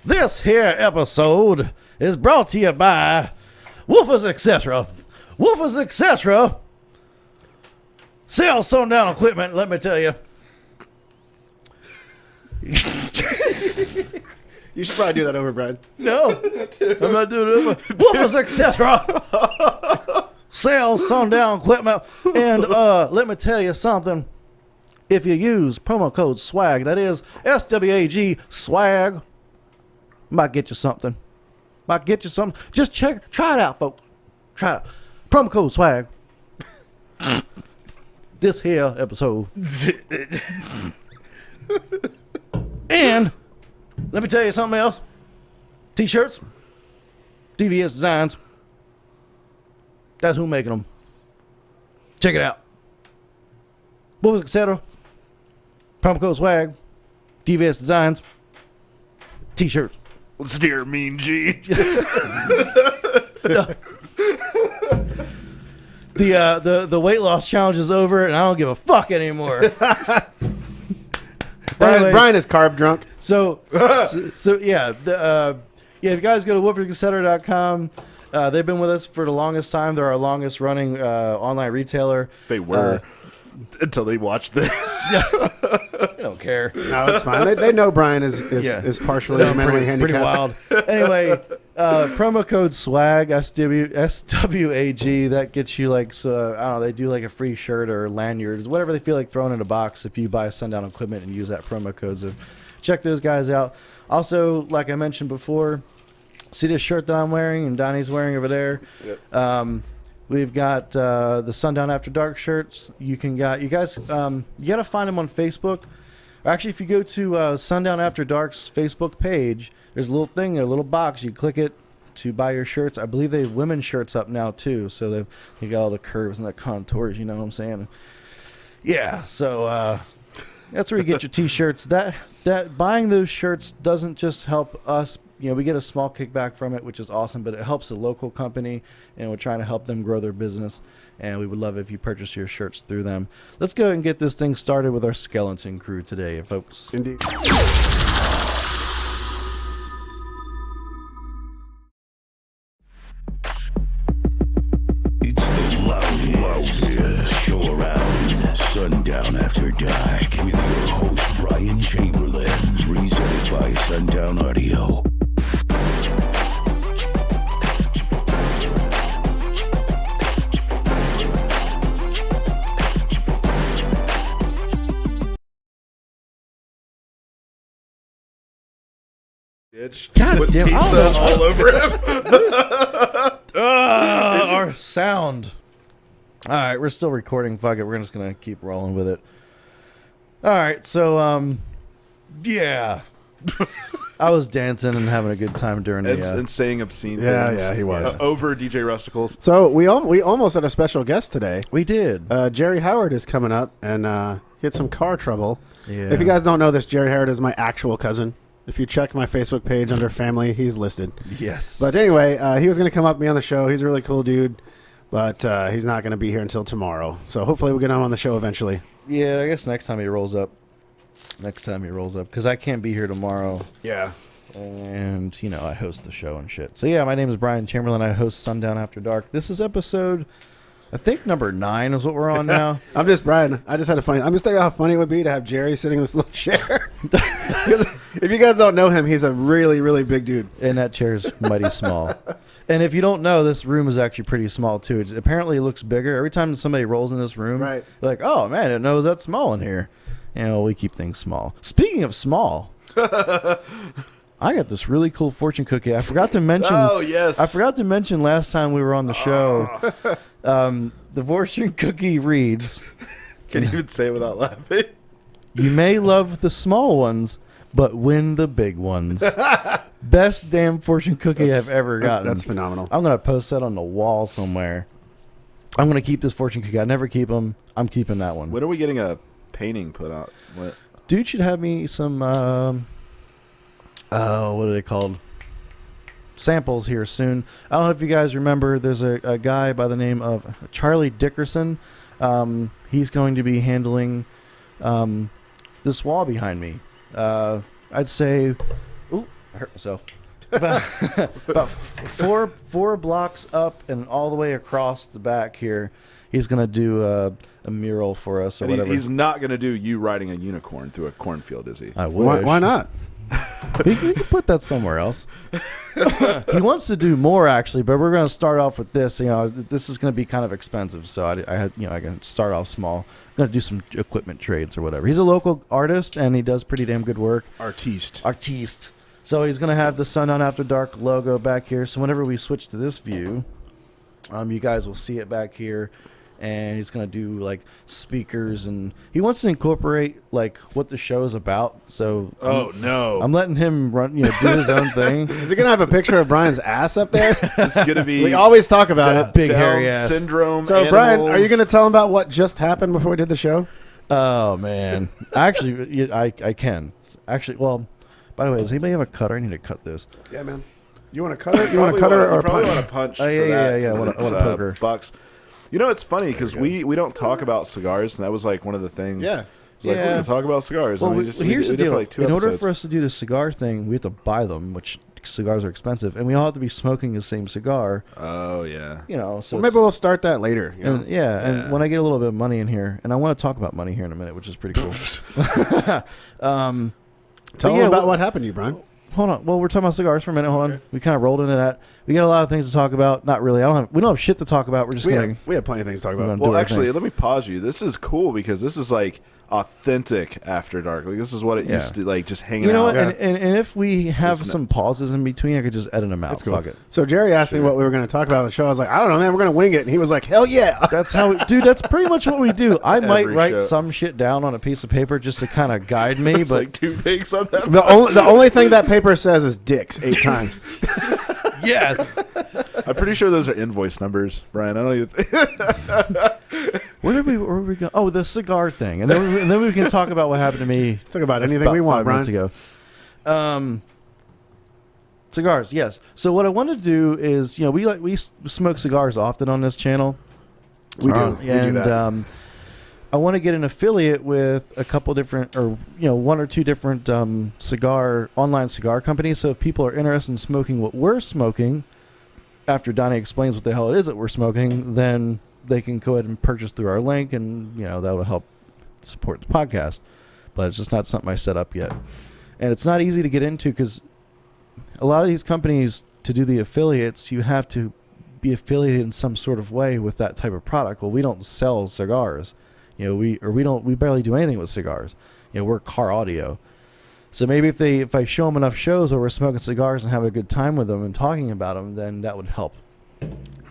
This here episode is brought to you by Woofers Etc. Woofers Etc. Sell Sundown equipment, let me tell you. You should probably do that over, Bryan. No, I'm not doing it over. Woofers Etc. Sell Sundown equipment. And let me tell you something. If you use promo code SWAG, that is SWAG, SWAG, might get you something. Just try it out, folks. Try it. Promo code SWAG. This here episode. And let me tell you something else. T-shirts, DVS Designs. That's who making them. Check it out. Movies, etc. Promo code SWAG. DVS Designs. T-shirts. Let's steer Mean Gene. The weight loss challenge is over, and I don't give a fuck anymore. Bryan is carb drunk. So yeah, if you guys go to woofersetcetera.com, they've been with us for the longest time. They're our longest running online retailer. They were until they watched this. I don't care. No, it's fine. They know Bryan is partially mentally handicapped. Pretty wild. Anyway, promo code SWAG, SWAG, that gets you like, so I don't know, they do like a free shirt or lanyards, whatever they feel like throwing in a box if you buy Sundown equipment and use that promo code. So check those guys out. Also, like I mentioned before, see this shirt that I'm wearing and Donnie's wearing over there? Yep. We've got the Sundown After Dark shirts. You got to find them on Facebook. Actually, if you go to Sundown After Dark's Facebook page, there's a little thing, a little box. You click it to buy your shirts. I believe they have women's shirts up now too. So they got all the curves and the contours. You know what I'm saying? Yeah. So that's where you get your T-shirts. That buying those shirts doesn't just help us. You know, we get a small kickback from it, which is awesome, but it helps a local company, and we're trying to help them grow their business, and we would love it if you purchase your shirts through them. Let's go and get this thing started with our skeleton crew today, folks. Indeed. It's the loudest show around. Sundown After Dark with your host Bryan Chamberlain, presented by Sundown Audio. God with damn, pizza all over him. Our sound. All right, we're still recording. Fuck it, we're just gonna keep rolling with it. All right, so yeah, I was dancing and having a good time during the and saying obscene things. Yeah, he was. Over DJ Russticals. So we almost had a special guest today. we did. Jerry Howard is coming up, and he had some car trouble. Yeah. If you guys don't know this, Jerry Howard is my actual cousin. If you check my Facebook page under family, he's listed. Yes. But anyway, he was going to come up and be on the show. He's a really cool dude, but he's not going to be here until tomorrow. So hopefully we'll get him on the show eventually. Yeah, I guess next time he rolls up. Because I can't be here tomorrow. Yeah. And, you know, I host the show and shit. So, yeah, my name is Bryan Chamberlain. I host Sundown After Dark. This is episode, I think, number 9 is what we're on now. I'm just Bryan. I'm just thinking how funny it would be to have Jerry sitting in this little chair. Because if you guys don't know him, he's a really, really big dude. And that chair's mighty small. And if you don't know, this room is actually pretty small, too. Apparently, it looks bigger. Every time somebody rolls in this room, right, they're like, oh, man, I didn't know it was that small in here. You know, we keep things small. Speaking of small, I got this really cool fortune cookie. I forgot to mention. Oh, yes. I forgot to mention last time we were on the show. The fortune cookie reads. Can you even say it without laughing? You may love the small ones, but win the big ones. Best damn fortune cookie I've ever gotten. That's phenomenal. I'm going to post that on the wall somewhere. I'm going to keep this fortune cookie. I never keep them. I'm keeping that one. When are we getting a painting put out? What? Dude should have me some, what are they called? Samples here soon. I don't know if you guys remember, there's a guy by the name of Charlie Dickerson. He's going to be handling this wall behind me. I'd say, ooh, I hurt myself. About four blocks up and all the way across the back here. He's gonna do a mural for us or And whatever. he's not going to do you riding a unicorn through a cornfield, is he? I wish. Why not? We can put that somewhere else. He wants to do more actually, but we're going to start off with this. You know, this is going to be kind of expensive, so I had, you know, I can start off small. I'm going to do some equipment trades or whatever. He's a local artist and he does pretty damn good work. Artiste. So he's going to have the Sundown After Dark logo back here. So whenever we switch to this view, you guys will see it back here. And he's going to do like speakers, and he wants to incorporate like what the show is about. So I'm letting him run, you know, do his own thing. Is he gonna have a picture of Brian's ass up there? It's going to be We always talk about it. Big Down hairy ass. syndrome. So, Brian, are you animals. going to tell him about what just happened before we did the show? Oh man, actually, I can actually. Well, by the way, does anybody have a cutter? I need to cut this. Yeah, man. You want to cut it? You want to cut her or you probably punch? want to punch? Oh, yeah, for that, yeah. I 'cause want it's, a poker. Bucks. You know, it's funny because we don't talk about cigars, and that was like one of the things. Yeah. It's like, we're Yeah. going to talk about cigars. Well, and we here's the did for deal. like 2 In order episodes. for us to do the cigar thing, we have to buy them, which cigars are expensive, and we all have to be smoking the same cigar. Oh, yeah. You know, so Well, maybe we'll start that later. You know? and, and when I get a little bit of money in here, and I want to talk about money here in a minute, which is pretty cool. Tell them about what happened to you, Brian. Hold on. Well, we're talking about cigars for a minute. Hold on. We kind of rolled into that. We got a lot of things to talk about. Not really. We don't have shit to talk about. We're just going We have plenty of things to talk We're about. gonna Well, do actually, everything. let me pause you. This is cool because this is like authentic After Dark. Like this is what it Yeah. used to like, just hanging You know out. what? And if we have Isn't it? some pauses in between, I could just edit them out. That's cool. Fuck it. So Jerry asked me what we were going to talk about on the show. I was like, I don't know, man. We're going to wing it. And he was like, hell yeah. That's how, dude. That's pretty much what we do. I might Every write show. some shit down on a piece of paper just to kind of guide me, It's but like 2 things on that. The only thing that paper says is dicks 8 times. yes. I'm pretty sure those are invoice numbers, Brian. I don't even. Where did we go? Oh, the cigar thing, and then we can talk about what happened to me. Talk about anything we want, 5 minutes Brian. ago. Cigars, yes. So what I want to do is, you know, we smoke cigars often on this channel. We do. We do And that. I want to get an affiliate with a couple different, or you know, 1 or 2 different online cigar companies. So if people are interested in smoking what we're smoking, after Donnie explains what the hell it is that we're smoking, then they can go ahead and purchase through our link, and you know that will help support the podcast. But it's just not something I set up yet, and it's not easy to get into because a lot of these companies, to do the affiliates, you have to be affiliated in some sort of way with that type of product. Well, we don't sell cigars, you know, we barely do anything with cigars. You know, we're car audio. So maybe if I show them enough shows where we're smoking cigars and having a good time with them and talking about them, then that would help.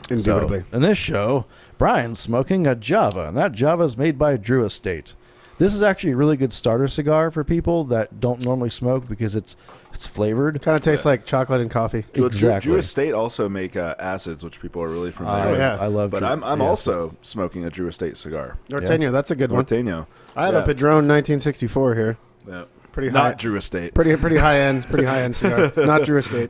Indubitably. So, in this show, Brian's smoking a Java, and that Java is made by Drew Estate. This is actually a really good starter cigar for people that don't normally smoke because it's flavored. Kind of tastes like chocolate and coffee. Well, Exactly. Drew Estate also make acids, which people are really familiar with. yeah. I love. But Drew- I'm yeah, also smoking a Drew Estate cigar. Norteño, that's a good one. Norteño. I have a Padron 1964 here. Yeah. Pretty high. Not Drew Estate. Pretty high end cigar. Not Drew Estate.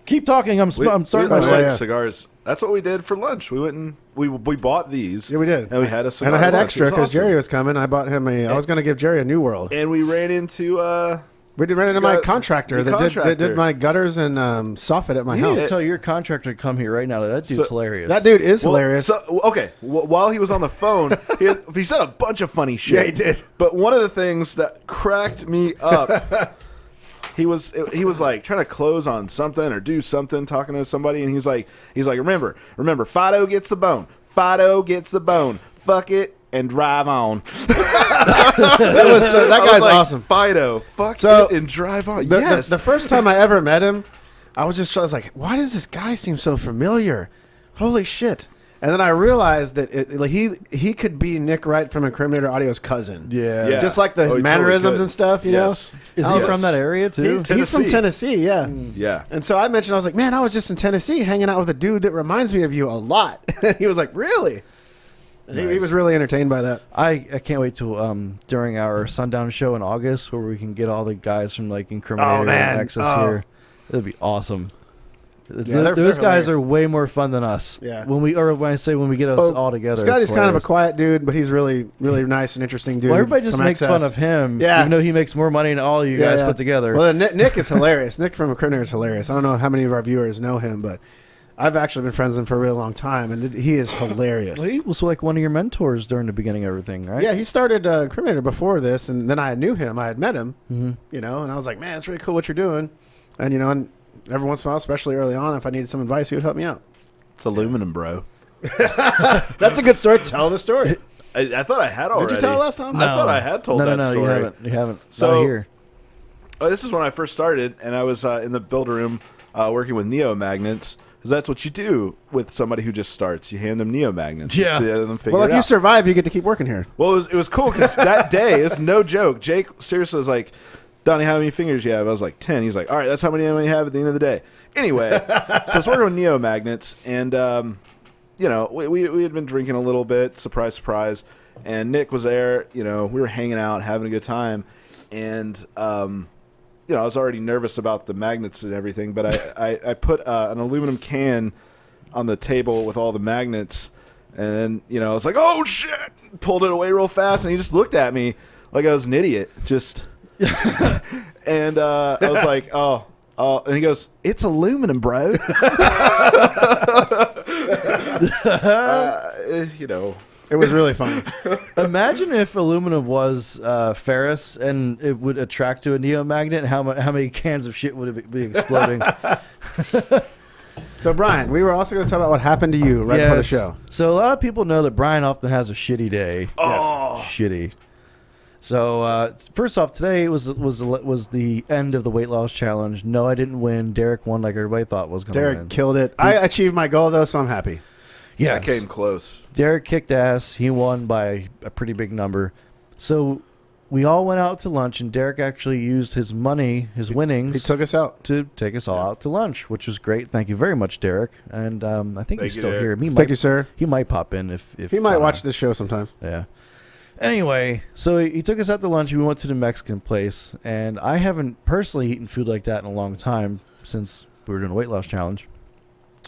Keep talking. I'm starting we my like Oh, yeah. cigars. That's what we did for lunch. We went and we bought these. Yeah, we did. And we had a cigar. And I had lunch. extra It was because awesome. Jerry was coming. I bought him I was going to give Jerry a New World. And we ran into We did run into my got- contractor your that contractor. did my gutters and soffit at my You need to house. tell your contractor to come here right now. That dude's So- hilarious. That dude is Well, hilarious. So, okay, while he was on the phone, he said a bunch of funny shit. Yeah, he did. But one of the things that cracked me up, he was like trying to close on something or do something, talking to somebody, and he's like, remember, Fido gets the bone. Fido gets the bone. Fuck it and drive on. that I was guy's like, awesome. Fido, fuck So, it and drive on. The, Yes. the first time I ever met him, I was like, why does this guy seem so familiar? Holy shit. And then I realized that he could be Nick Wright from Incriminator Audio's cousin. yeah. Yeah. Just like the Oh, he totally mannerisms could. and stuff, you Yes. Is I he was- from that area too? know? He's from Tennessee. Tennessee, yeah. Yeah. And so I mentioned, I was like, man, I was just in Tennessee hanging out with a dude that reminds me of you a lot. And he was like, really? And he was really entertained by that. I can't wait till during our Sundown show in August where we can get all the guys from like Incriminator Oh, man. and Access Oh. here. It'd be awesome. Those guys are way more fun than us. Yeah. When we get us all together. Scotty's it's kind of a hilarious. quiet dude, but he's really nice and interesting dude. Well, everybody just from makes XS. fun of him, Yeah. even though he makes more money than all of you guys put together. Well, Nick is hilarious. Nick from Criminator is hilarious. I don't know how many of our viewers know him, but I've actually been friends with him for a really long time, and he is hilarious. Well, he was like one of your mentors during the beginning of everything, right? Yeah, he started Criminator before this, and then I knew him. I had met him, Mm-hmm. and I was like, man, it's really cool what you're doing. And, and every once in a while, especially early on, if I needed some advice, he would help me out. It's aluminum, bro. That's a good story. Tell the story. I thought I had already. Did you tell it last time? I thought I had told that No, story. you haven't. So- Not here. Oh, this is when I first started, and I was in the builder room working with neo-magnets. Because that's what you do with somebody who just starts. You hand them neo-magnets. Yeah. You let them figure Well, it if you out. survive, you get to keep working here. Well, it was cool because that day, it's no joke. Jake seriously was like, Donnie, how many fingers you have? I was like, 10. He's like, all right, that's how many you have at the end of the day. Anyway, so I was working with neo-magnets, and, we had been drinking a little bit, surprise, surprise, and Nick was there. We were hanging out, having a good time, and, I was already nervous about the magnets and everything, but I put an aluminum can on the table with all the magnets, and then, I was like, oh, shit! Pulled it away real fast, and he just looked at me like I was an idiot. And I was like, oh, and he goes, it's aluminum, bro. It was really funny. Imagine if aluminum was ferrous and it would attract to a neomagnet. How many cans of shit would it be exploding? So, Brian, we were also going to talk about what happened to you right before the show. So a lot of people know that Bryan often has a shitty day. Oh. Shitty. So first off, today was the end of the weight loss challenge. No, I didn't win. Derek won like everybody thought was going to win. Derek killed it. I achieved my goal, though, so I'm happy. Yeah, I came close. Derek kicked ass. He won by a pretty big number. So we all went out to lunch, and Derek actually used his money, his winnings. He took us out. To take us all out to lunch, which was great. Thank you very much, Derek. And I think he's you, still Derek. here. Thank you, sir. He might pop in if He might watch this show sometime. Yeah. Anyway, so he took us out to lunch. We went to the Mexican place, and I haven't personally eaten food like that in a long time since we were doing a weight loss challenge.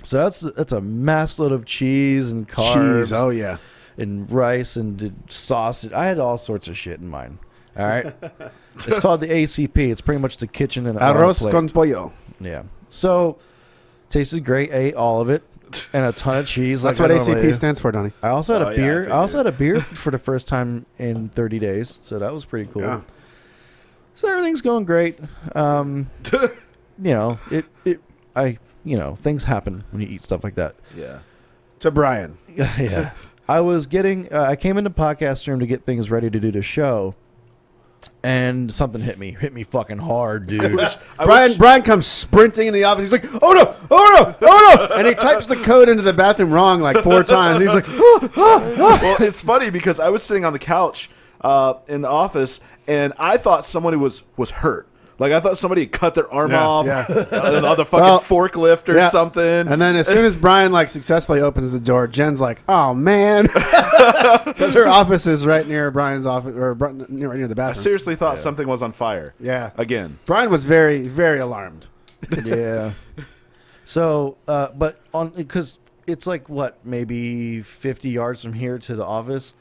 So that's a mass load of cheese and carbs. Cheese, oh yeah. And rice and sausage. I had all sorts of shit in mine. All right. It's called the ACP. It's pretty much the kitchen and Arroz plate. con pollo. Yeah. So tasted great. Ate all of it and a ton of cheese. That's like what I normally ACP do. stands for, Donnie. I also had Oh, a yeah, beer. I I also figured. had a beer for the first time in 30 days. So that was pretty cool. Yeah. So everything's going great. Things happen when you eat stuff like that. Yeah. To Brian. Yeah. I came into podcast room to get things ready to do the show, and something hit me fucking hard, dude. Brian comes sprinting in the office. He's like, oh no. And he types the code into the bathroom wrong like 4 times. He's like, Well, it's funny because I was sitting on the couch in the office, and I thought somebody was hurt. Like, I thought somebody had cut their arm off on the fucking forklift or something. And then as soon as Brian successfully opens the door, Jen's like, "Oh man," because her office is right near Brian's office, or right near the I bathroom. seriously thought something was on fire. Yeah. Again. Brian was very, very alarmed. Yeah. So, because it's like maybe 50 yards from here to the office,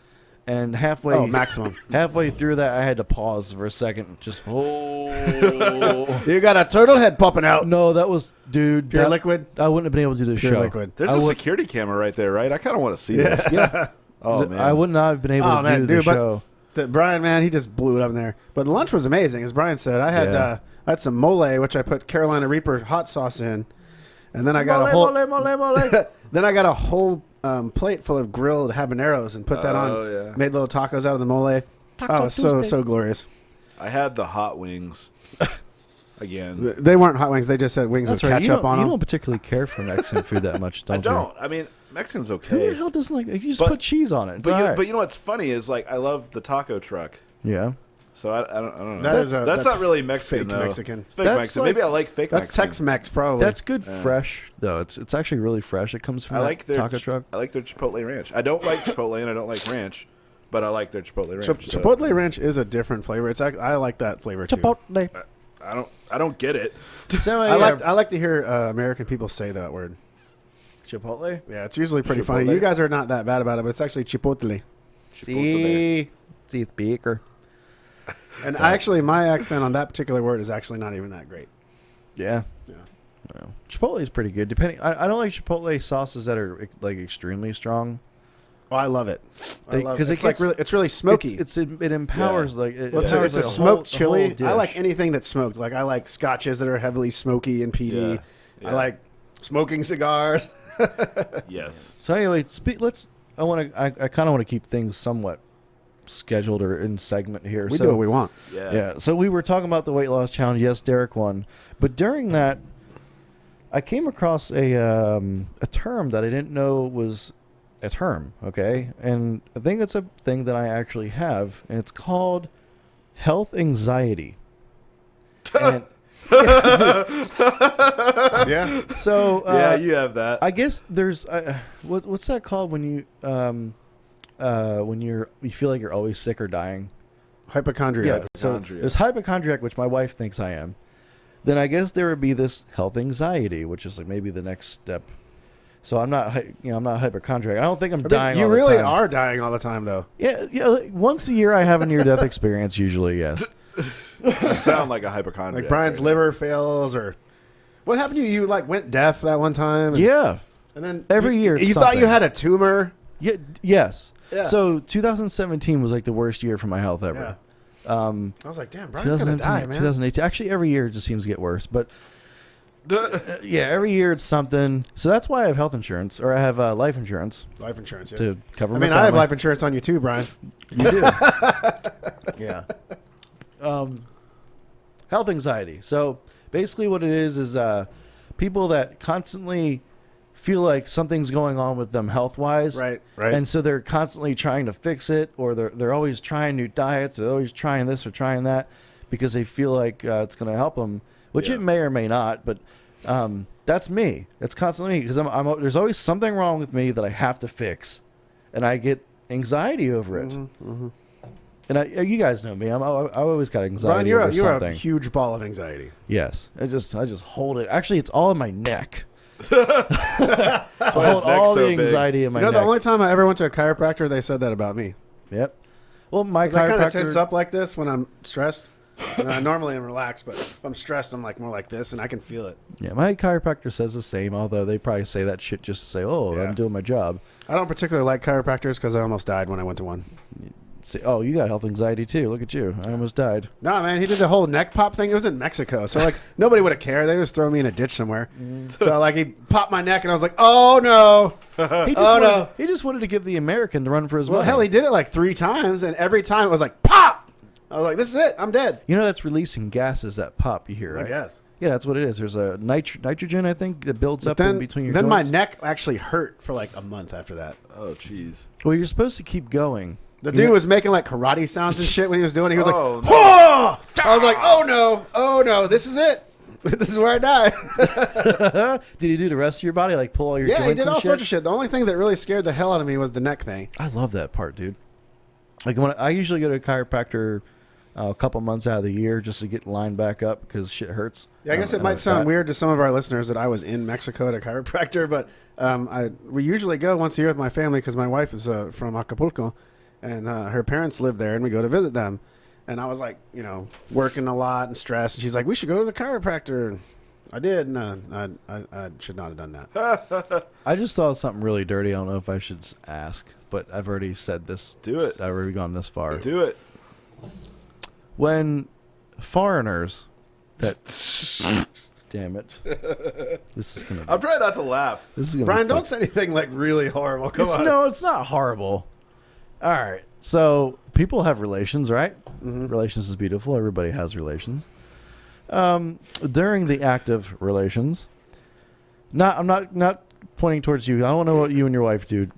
and halfway maximum. halfway through that, I had to pause for a second. Just You got a turtle head popping out. no, that was dude. Pure that- liquid. I wouldn't have been able to do this Pure show. liquid. There's a security camera right there, right? I kind of want to see this. Yeah. Oh, man. I would not have been able Oh, to man, do the dude, but- show. Brian, man, he just blew it up in there. But the lunch was amazing, as Brian said. I had some mole, which I put Carolina Reaper hot sauce in, and then I got then I got a whole plate full of grilled habaneros and put that on. yeah. Made little tacos out of the mole. Oh, so glorious. I had the hot wings. Again. They weren't hot wings. They just had wings That's with right. ketchup on You them. don't particularly care for Mexican food that much, I don't you? don't. I mean, Mexican's Who okay. the hell doesn't like? You just But- put cheese on it. It's But all right. you know what's funny is, like, I love the taco truck. Yeah. So I don't know. That's not really Mexican, fake though. Mexican. It's fake That's Mexican. like- Maybe I like fake That's Mexican. Tex-Mex, probably. That's good fresh though. It's actually really fresh. It comes from I that like their taco truck. I like their Chipotle ranch. I don't like Chipotle and I don't like ranch, but I like their Chipotle ranch. so Chipotle ranch is a different flavor. I like that flavor too. Chipotle. I don't get it. So I like to hear American people say that word. Chipotle. Yeah, it's usually pretty Chipotle. funny. You guys are not that bad about it, but it's actually chipotle. See, Baker. And actually, my accent on that particular word is actually not even that great. Yeah. Yeah. Well, Chipotle is pretty good. Depending, I don't like Chipotle sauces that are like extremely strong. Oh, I love it. Because It's really smoky. It empowers like it It's empowers a like smoked whole chili. dish. I like anything that's smoked. Like I like scotches that are heavily smoky and peaty. Yeah. Yeah. I like smoking cigars. Yes. So anyway, I kind of want to keep things somewhat scheduled or in segment here. We do what we want. Yeah. Yeah. So we were talking about the weight loss challenge. Yes, Derek won. But during that, I came across a term that I didn't know was a term. Okay, and I think it's a thing that I actually have, and it's called health anxiety. And, Yeah. so Yeah, you have that. I guess there's what's that called when you feel like you're always sick or dying? Hypochondriac. Yeah. So Hypochondriac. there's hypochondriac, which my wife thinks I am. Then I guess there would be this health anxiety, which is like maybe the next step. So I'm not hypochondriac. I don't think I'm dying. You all the really time. are dying all the time, though. Yeah. Like, once a year I have a near-death experience. Usually, yes. You sound like a hypochondriac. Like Brian's liver fails, or what happened to you? You like went deaf that one time. And, Yeah. And then Every year you it's thought you something. had a tumor. Yeah. Yes. Yeah. So 2017 was like the worst year for my health ever. Yeah. I I was like, damn, Brian's gonna die, man. 2018. Actually, every year it just seems to get worse. But yeah, every year it's something. So that's why I have health insurance, or I have life insurance Life insurance. Yeah. to cover. I my mean, I have family. life insurance on you too, Brian. You do. Yeah. Health anxiety. So basically, what it is people that constantly feel like something's going on with them health wise. Right. Right. And so they're constantly trying to fix it, or they're always trying new diets, they're always trying this or trying that because they feel like it's going to help them, which Yeah. it may or may not. But that's me. It's constantly me because there's always something wrong with me that I have to fix, and I get anxiety over it. Mm-hmm. And you guys know me. I always got Brian, anxiety you're over a something. huge ball of anxiety. Yes, I just hold it. Actually, it's all in my neck. That's I why his hold neck's all so the big. anxiety in my You know, neck. the only time I ever went to a chiropractor, they said that about me. Yep. Well, my 'Cause I kind of chiropractor. tense up like this when I'm stressed. And I normally am relaxed, but if I'm stressed, I'm like more like this, and I can feel it. Yeah, my chiropractor says the same. Although they probably say that shit just to say, "Oh, Yeah. I'm doing my job." I don't particularly like chiropractors because I almost died when I went to one. Say, "Oh, you got health anxiety too. Look at you. I almost died." No, man, he did the whole neck pop thing. It was in Mexico, so like nobody would have cared. They just throw me in a ditch somewhere. So like he popped my neck, and I was like, "Oh no!" He just wanted to give the American to run for his Well, money. hell, he did it like 3 times, and every time it was like pop. I was like, "This is it. I'm dead." You know that's releasing gases that pop. You hear, right? I guess. Yeah, that's what it is. There's a nitrogen, I think, that builds up Then, in between your then joints. my neck actually hurt for like a month after that. Oh, jeez. Well, you're supposed to keep going. The dude was making like karate sounds and shit when he was doing it. He was Oh, like, no. "Whoa!" I was like, oh no, this is it. This is where I die. Did you do the rest of your body, like pull all your Yeah, joints he did and all shit? sorts of shit. The only thing that really scared the hell out of me was the neck thing. I love that part, dude. Like when I usually go to a chiropractor a couple months out of the year just to get lined back up because shit hurts. Yeah, I guess it And might I'm sound fat. weird to some of our listeners that I was in Mexico at a chiropractor, but we usually go once a year with my family because my wife is from Acapulco, and her parents live there, and we go to visit them. And I was like, working a lot and stressed, and she's like, "We should go to the chiropractor." And I did. No, I should not have done that. I just thought something really dirty. I don't know if I should ask, but I've already said this. Do it. I've already gone this far. Do it. When foreigners that damn it, this is gonna. I'm trying not to laugh. This is gonna. Brian, be don't say anything like really horrible. Come on. No, it's not horrible. All right, so people have relations, right? Mm-hmm. Relations is beautiful. Everybody has relations. During the act of relations, I'm not pointing towards you. I don't know what you and your wife do.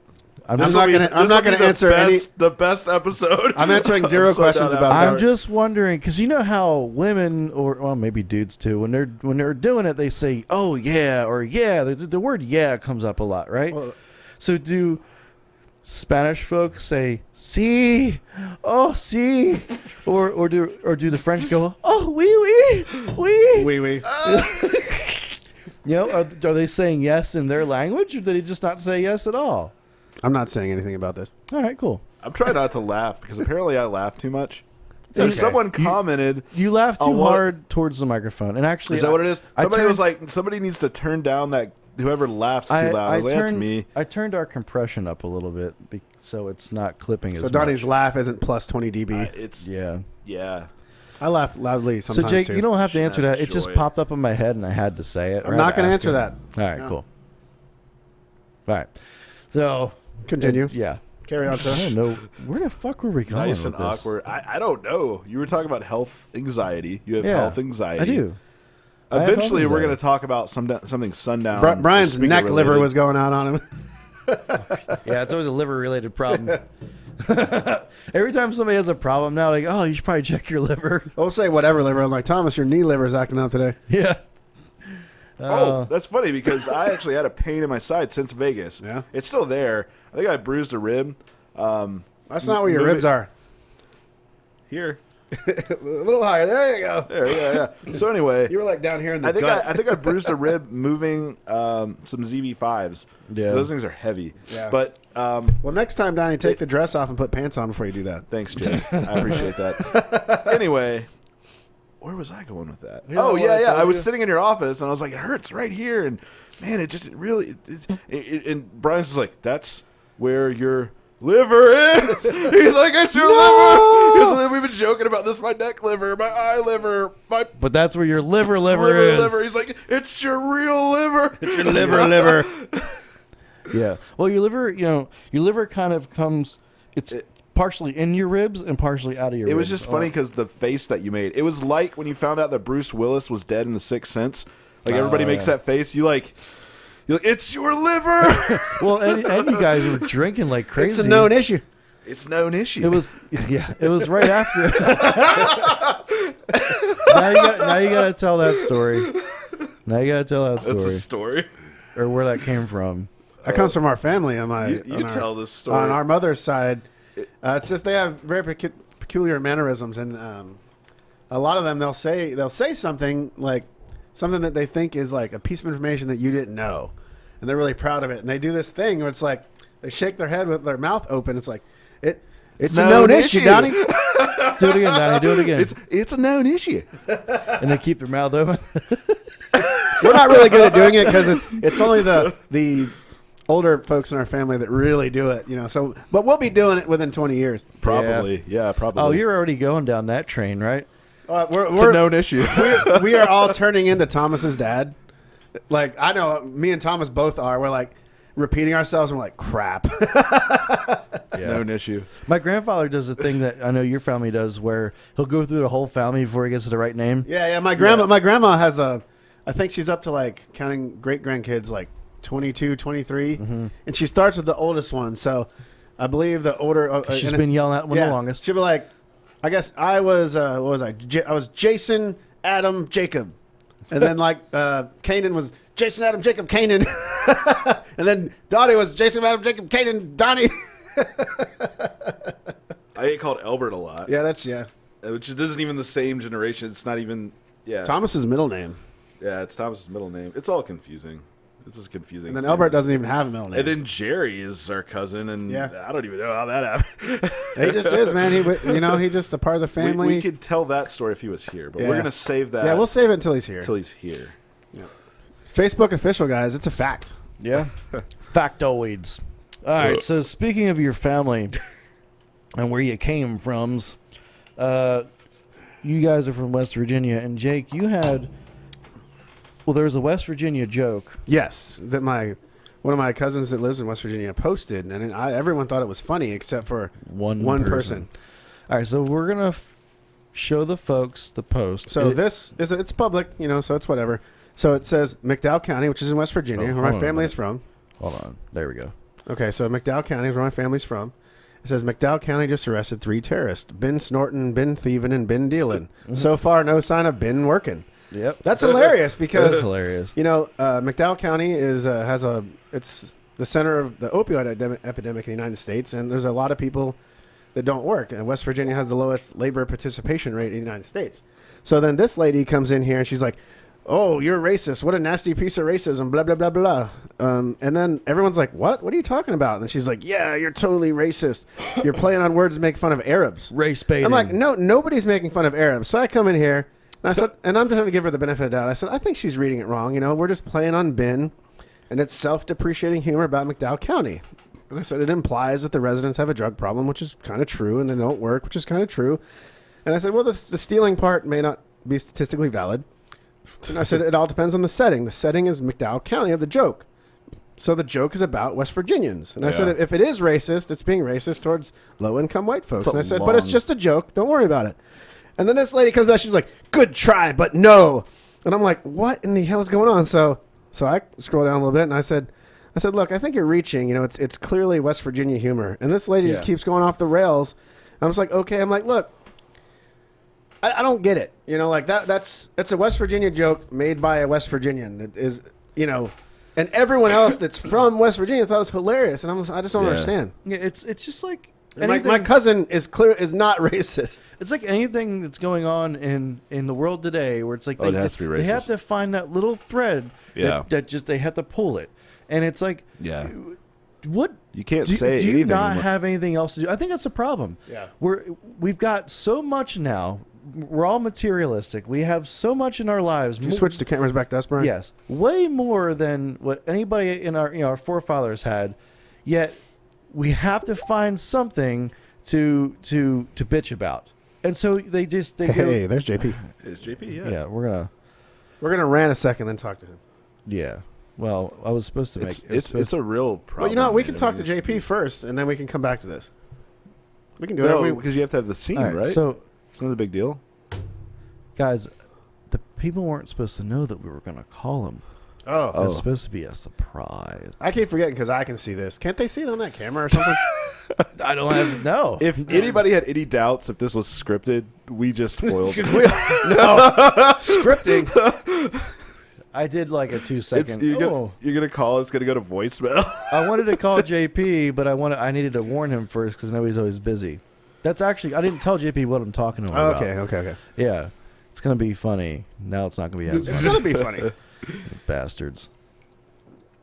I'm I'm just, not gonna- I'm not gonna answer any- the best episode. I'm answering zero questions about that. I'm just wondering because you know how women or maybe dudes too when they're doing it they say oh yeah or yeah the word yeah comes up a lot, right? Well, So Spanish folks say "sí," oh "sí," or do the French go "oh oui oui oui"? Wee wee. You know, are they saying yes in their language, or did they just not say yes at all? I'm not saying anything about this. All right, cool. I'm trying not to laugh because apparently I laugh too much. So Okay. someone commented. You laugh Oh, too what- hard towards the microphone, and actually, Is that what it is? Somebody turned- was like, somebody needs to turn down that. Whoever laughs too loud. I was like, that's me. I turned our compression up a little bit, so it's not clipping as So much. Donnie's laugh isn't plus 20 dB. It's Yeah. I laugh loudly So sometimes Jake, too. you don't have to Should answer have that. It just joy. popped up in my head, and I had to say it. or I'm I had not to going to ask answer it. that. All right, No. cool. All right. So Continue. yeah. Carry on, I sir. don't know where the fuck were we going nice with and this? awkward. I don't know. You were talking about health anxiety. You have Yeah, health anxiety. I do. I have Eventually, health we're going to anxiety. talk about something sundown. Brian's speaker neck liver related. was going out on him. Yeah, it's always a liver-related problem. Every time somebody has a problem now, like, oh, you should probably check your liver. I'll say whatever liver. I'm like, Thomas, your knee liver is acting up today. Yeah. Oh, that's funny because I actually had a pain in my side since Vegas. Yeah? It's still there. I think I bruised a rib. That's not where your Move ribs it. are. Here. A little higher. There you go. There, yeah. So anyway, You were like down here in the I think gut. I think I bruised a rib moving some ZV5s. Yeah. Those things are heavy. Yeah. But Well, next time, Donnie, take the dress off and put pants on before you do that. thanks, Jay. I appreciate that. Anyway, where was I going with that? know Oh what yeah, I yeah. told I was you? sitting in your office and I was like, it hurts right here, and man, it really. And Brian's just like, that's where your liver is. He's like, it's your liver. He's, we've been joking about this. My neck liver, my eye liver, my But that's where your liver is. liver. He's like, it's your real liver. Your liver. Yeah. Well, your liver kind of comes. It's partially in your ribs and partially out of your It ribs. was just funny because the face that you made. It was like when you found out that Bruce Willis was dead in The Sixth Sense. Like everybody makes yeah. that face. You're like, it's your liver. Well, and you guys were drinking like crazy. It's a known issue. It's a known issue. It was, yeah. It was right after. now you gotta tell that story. Now you gotta tell that That's story, a story. or where that came from. That comes from our family. On my, You on our, tell this story. On our mother's side, it's just they have very peculiar mannerisms, and a lot of them they'll say something like something that they think is like a piece of information that you didn't know, and they're really proud of it. And they do this thing where it's like they shake their head with their mouth open. It's like it's a known issue, Donnie. Do it again, Donnie. Do it again. It's a known issue. And they keep their mouth open. We're not really good at doing it because it's only the older folks in our family that really do it, So, but we'll be doing it within 20 years. Probably. Yeah, probably. Oh, you're already going down that train, right? It's a We're known issue. we are all turning into Thomas's dad. Like I know me and Thomas both are. We're like repeating ourselves. And we're like crap. Known issue. My grandfather does a thing that I know your family does, where he'll go through the whole family before he gets to the right name. Yeah. My grandma has I think she's up to like counting great grandkids like 22, 23, and she starts with the oldest one. So I believe the older. She's been yelling at one the longest. She'll be like, I guess I was what was I? I was Jason, Adam, Jacob, and then like Kanan was Jason, Adam, Jacob, Kanan, and then Donnie was Jason, Adam, Jacob, Kanan, Donnie. I get called Albert a lot. Yeah, that's Which isn't even the same generation. It's not even. Yeah. Thomas's middle name, Yeah, it's Thomas's middle name. It's all confusing. This is confusing. and then Albert doesn't even have a middle name. And then Jerry is our cousin, and Yeah. I don't even know how that happened. He just is, man. He's just a part of the family. We could tell that story if he was here, but Yeah. we're gonna save that. Yeah, we'll save it until he's here. until he's here. Facebook official, guys. It's a fact. Yeah. Factoids. All right. So speaking of your family and where you came from, you guys are from West Virginia, and Jake, you had. Well, there was a West Virginia joke. Yes, that one of my cousins that lives in West Virginia posted, and everyone thought it was funny except for one person. All right, so we're gonna show the folks the post. So it's public, so it's whatever. So it says McDowell County, which is in West Virginia, where my family is from. Hold on, there we go. Okay, so McDowell County is where my family's from. It says McDowell County just arrested 3 terrorists: been snorting, been thieving, and been dealing. So far, no sign of been working. Yep, That's hilarious because that's hilarious. McDowell County is has a it's the center of the opioid epidemic in the United States, and there's a lot of people that don't work. And West Virginia has the lowest labor participation rate in the United States. So then this lady comes in here and she's like, "Oh, you're racist. What a nasty piece of racism, blah, blah, blah, blah." And then everyone's like, what? What are you talking about? And she's like, "Yeah, you're totally racist. You're playing on words to make fun of Arabs." Race baiting. I'm like, no, nobody's making fun of Arabs. So I come in here, and I said, and I'm just trying to give her the benefit of the doubt. I said, I think she's reading it wrong. You know, we're just playing on Ben, and it's self-depreciating humor about McDowell County. And I said, it implies that the residents have a drug problem, which is kind of true, and they don't work, which is kind of true. And I said, well, the stealing part may not be statistically valid. And I said, it all depends on the setting. The setting is McDowell County of the joke. So the joke is about West Virginians. And I said, if it is racist, it's being racist towards low-income white folks. And I said, but it's just a joke. Don't worry about it. And then this lady comes back. She's like, "Good try, but no." And I'm like, what in the hell is going on? So I scroll down a little bit, and I said, look, I think you're reaching. You know, it's clearly West Virginia humor. And this lady just keeps going off the rails. I was like, okay. I'm like, look, I don't get it. You know, like that's a West Virginia joke made by a West Virginian that is, you know, and everyone else that's from West Virginia thought it was hilarious. And I just don't understand. Yeah, it's just like My cousin is not racist. It's like anything that's going on in the world today, where it's like it has to be racist. They have to find that little thread that just they have to pull it, and it's like, what you can't say. Do you anything not have anything else to do? I think that's a problem. Yeah, we've got so much now. We're all materialistic. We have so much in our lives. Did you switch the cameras back to us, Bryan? Yes, way more than what anybody in our forefathers had. Yet we have to find something to bitch about, and so they go. Hey, there's JP. Is JP? Yeah, we're gonna rant a second, then talk to him. Yeah. Well, I was supposed to make it's a real problem. Well, you know, we can talk to JP first, and then we can come back to this. We can do it because you have to have the scene, right? So it's not a big deal, guys. The people weren't supposed to know that we were going to call him. Oh, it's supposed to be a surprise. I keep forgetting because I can see this. Can't they see it on that camera or something? I don't have no. If anybody had any doubts if this was scripted, we just foiled. Scripting. I did like a 2-second. You're gonna call. It's gonna go to voicemail. I wanted to call JP, but I needed to warn him first because nobody's always busy. That's actually I didn't tell JP what I'm talking to him about. Okay. Yeah, it's gonna be funny. Now it's not gonna be as funny. It's gonna be funny. Bastards.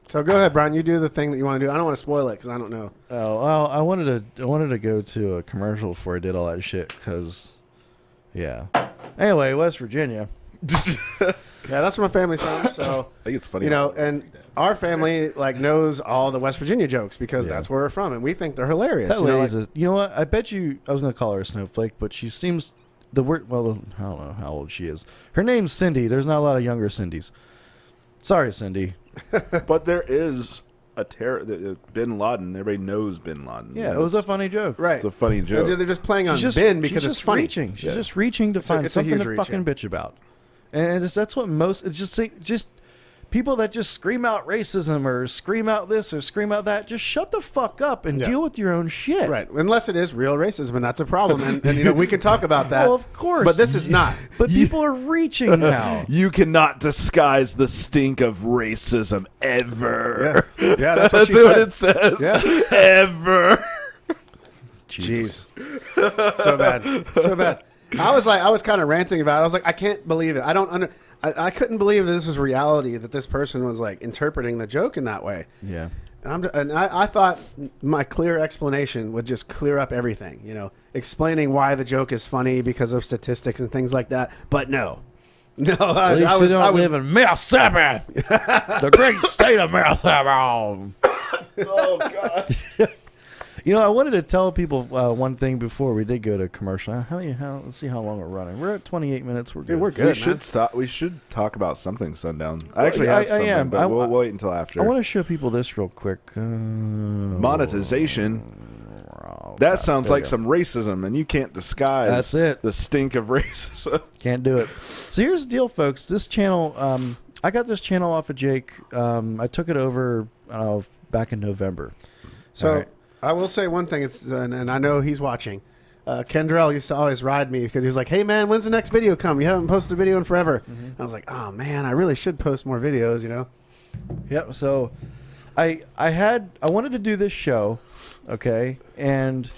So go ahead, Bryan. You do the thing that you want to do. I don't want to spoil it because I don't know. Oh well, I wanted to go to a commercial before I did all that shit because, yeah. Anyway, West Virginia. Yeah, that's where my family's from. So I think it's funny, you know, and our family knows all the West Virginia jokes because that's where we're from, and we think they're hilarious. That lady's you know what? I bet you I was gonna call her a snowflake, but she seems the word. Well, I don't know how old she is. Her name's Cindy. There's not a lot of younger Cindys. Sorry, Cindy. But there is a Bin Laden. Everybody knows Bin Laden. Yeah, it was a funny joke. Right. It's a funny joke. They're just playing on Ben because it's funny. She's just reaching to find something to fucking bitch about. And that's what most. It's just people that just scream out racism or scream out this or scream out that. Just shut the fuck up and deal with your own shit. Right. Unless it is real racism, and that's a problem. And you know, we can talk about that. Well, of course. But this is not. But people are reaching now. You cannot disguise the stink of racism ever. Yeah, that's what it says. Yeah. Ever. Jeez. So bad. I was kind of ranting about it. I was like, I can't believe it. I couldn't believe that this was reality, that this person was interpreting the joke in that way. Yeah. And I thought my clear explanation would just clear up everything, you know, explaining why the joke is funny because of statistics and things like that. But no. I live in Mississippi, the great state of Mississippi. Oh, God. You know, I wanted to tell people one thing before we did go to commercial. Let's see how long we're running. We're at 28 minutes. We're good. We're good. We should stop. We should talk about something, Sundown. I actually have something, but we'll wait until after. I want to show people this real quick. Monetization. That sounds like some racism, and you can't disguise the stink of racism. Can't do it. So here's the deal, folks. This channel, I got this channel off of Jake. I took it over back in November. So I will say one thing, and I know he's watching. Kendrell used to always ride me because he was like, "Hey man, when's the next video come? You haven't posted a video in forever." I was like, "Oh man, I really should post more videos," you know. Yep. So I wanted to do this show, okay, and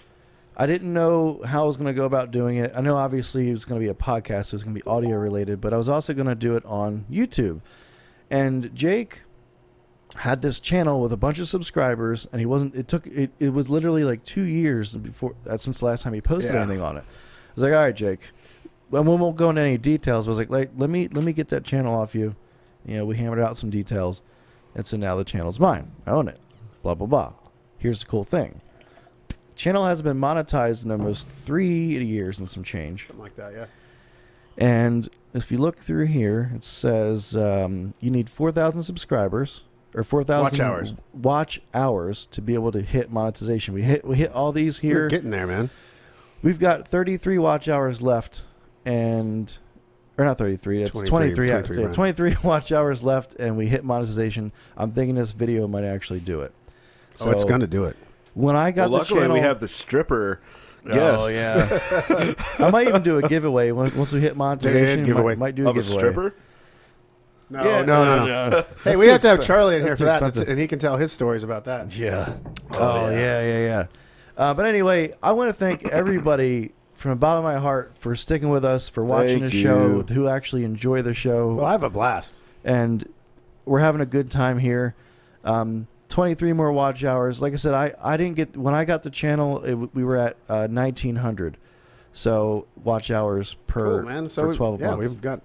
I didn't know how I was going to go about doing it. I know obviously it was going to be a podcast, so it was going to be audio related, but I was also going to do it on YouTube. And Jake had this channel with a bunch of subscribers, and it was literally like 2 years since the last time he posted anything on it. I was like, all right, Jake, well, we won't go into any details. I was like, let me get that channel off you. You know, we hammered out some details, and so now the channel's mine. I own it. Blah blah blah. Here's the cool thing: the channel has been monetized in almost 3 years and some change. Something like that, yeah. And if you look through here, it says you need 4,000 subscribers or 4,000 watch hours to be able to hit monetization. We hit all these here. We're getting there, man. We've got 33 watch hours left, or not 33. It's 23. 23 watch hours left, and we hit monetization. I'm thinking this video might actually do it. So it's gonna do it. When I got the luckily channel, we have the stripper. Oh yeah. I might even do a giveaway once we hit monetization. Might do a of a giveaway. stripper. No. Hey, we have to have Charlie in here for that, and he can tell his stories about that. Yeah. Yeah. But anyway, I want to thank everybody from the bottom of my heart for sticking with us, for watching the show, who actually enjoy the show. Well, I have a blast. And we're having a good time here. 23 more watch hours. Like I said, I didn't get, when I got the channel, we were at 1,900. So watch hours per cool, man. for 12 months. Yeah, we've got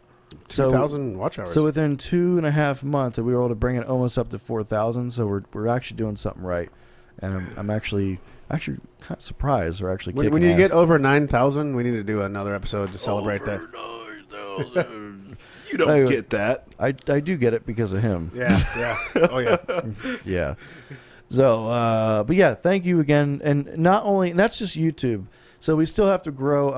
2,000 watch hours. So within 2.5 months, we were able to bring it almost up to 4,000. So we're actually doing something right. And I'm actually kind of surprised. We're actually kicking when you ass. get over 9,000, we need to do another episode to celebrate that. 9,000. You don't get that. I do get it because of him. Yeah. Oh yeah. Yeah. So, but yeah, thank you again. And that's just YouTube. So we still have to grow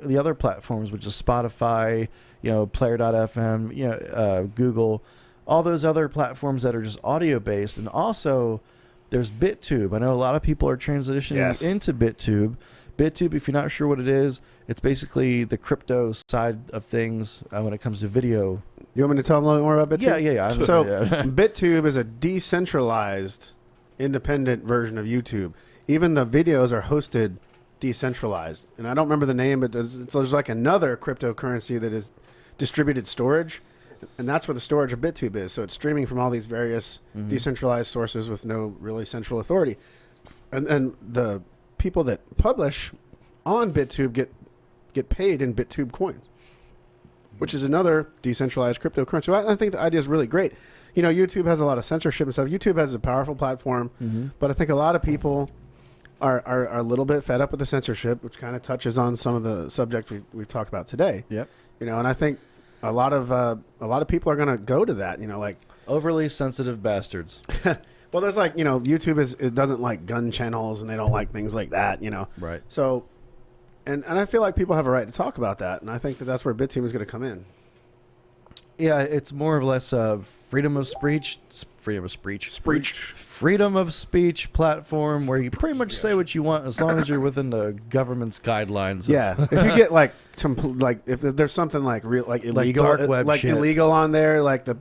the other platforms, which is Spotify, Player.fm, Google, all those other platforms that are just audio based. And also there's BitTube. I know a lot of people are transitioning into BitTube. BitTube, if you're not sure what it is, it's basically the crypto side of things when it comes to video. You want me to tell them a little more about BitTube? Yeah. So BitTube is a decentralized, independent version of YouTube. Even the videos are hosted decentralized. And I don't remember the name, but there's like another cryptocurrency that is distributed storage. And that's where the storage of BitTube is. So it's streaming from all these various decentralized sources with no really central authority. And the people that publish on BitTube get paid in BitTube coins, which is another decentralized cryptocurrency. So I think the idea is really great. YouTube has a lot of censorship and stuff. YouTube has a powerful platform, but I think a lot of people are a little bit fed up with the censorship, which kind of touches on some of the subject we've talked about today. Yep. And I think a lot of people are going to go to that. Like overly sensitive bastards. Well, there's YouTube it doesn't like gun channels, and they don't like things like that. Right. So, and I feel like people have a right to talk about that, and I think that's where BitTube is going to come in. Yeah, it's more or less a freedom of speech platform where you pretty much say what you want as long as you're within the government's guidelines. Yeah, if you get if there's something illegal, dark web shit. Illegal on there, like the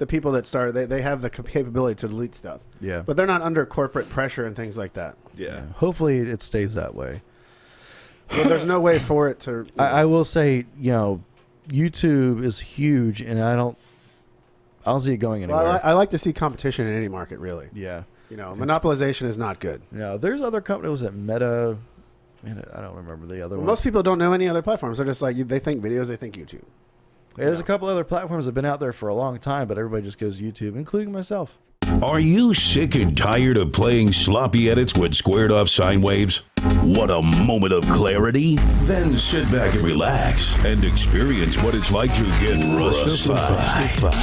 people that start, they have the capability to delete stuff. Yeah, but they're not under corporate pressure and things like that. Yeah. Hopefully it stays that way. Well, there's no way for it to. I will say, YouTube is huge, and I don't see it going anywhere. Well, I like to see competition in any market, really. Yeah. Monopolization is not good. No, there's other companies that Meta. I don't remember the other one. Most people don't know any other platforms. They're just they think videos, they think YouTube. Yeah, there's a couple other platforms that have been out there for a long time, but everybody just goes YouTube, including myself. Are you sick and tired of playing sloppy edits with squared off sine waves? Want a moment of clarity? Then sit back and relax and experience what it's like to get rustified.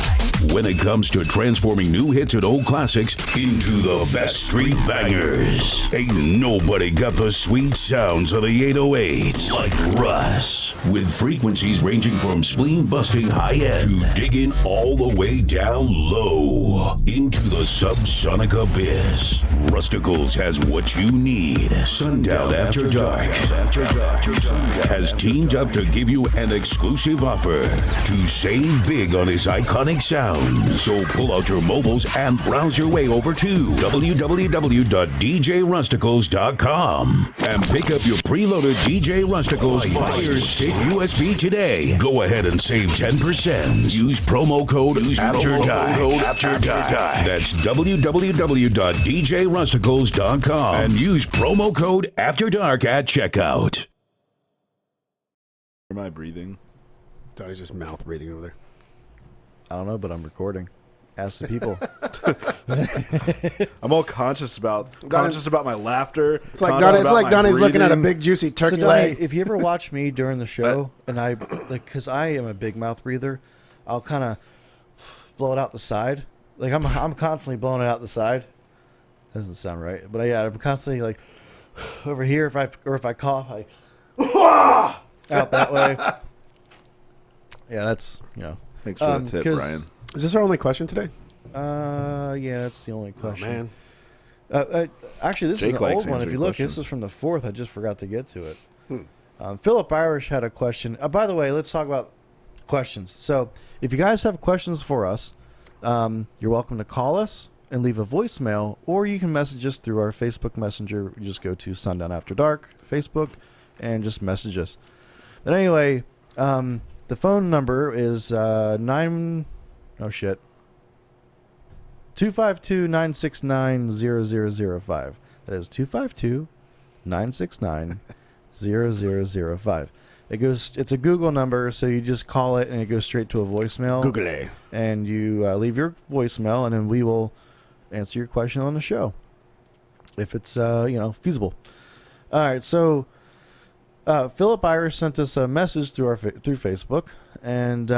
When it comes to transforming new hits and old classics into the best street bangers, ain't nobody got the sweet sounds of the 808s like Russ. With frequencies ranging from spleen-busting high-end to digging all the way down low into the subsonic abyss, Russticals has what you need. Sundown Sundown After Dark has teamed up to give you an exclusive offer to save big on his iconic sound. So pull out your mobiles and browse your way over to www.djrusticals.com and pick up your preloaded DJ Rusticals Fire Stick USB today. Go ahead and save 10%. Use promo code After Dark. That's www.djrusticals.com and use promo code After Dark at checkout. Am I breathing? Donnie's just mouth breathing over there. I don't know, but I'm recording. Ask the people. I'm all conscious about my laughter. It's like Donnie's looking at a big juicy turkey So, leg. Donnie, if you ever watch me during the show, and I like, because I am a big mouth breather, I'll kind of blow it out the side. Like I'm constantly blowing it out the side. Doesn't sound right, but yeah, I'm constantly like over here. If I cough, I out that way. Yeah, that's Thanks for the tip, 'cause- Bryan. Is this our only question today? Yeah, that's the only question. Oh, man. Actually, this Jake is an likes old one. If you answering look, questions. this is from the 4th. I just forgot to get to it. Philip Irish had a question. By the way, let's talk about questions. So, if you guys have questions for us, you're welcome to call us and leave a voicemail, or you can message us through our Facebook Messenger. You just go to Sundown After Dark Facebook and just message us. But anyway, the phone number is 252-969-0005. That is 252-969-0005. It's a Google number, so you just call it and it goes straight to a voicemail. Google. And you leave your voicemail, and then we will answer your question on the show if it's feasible. All right, so Philip Irish sent us a message through Facebook, and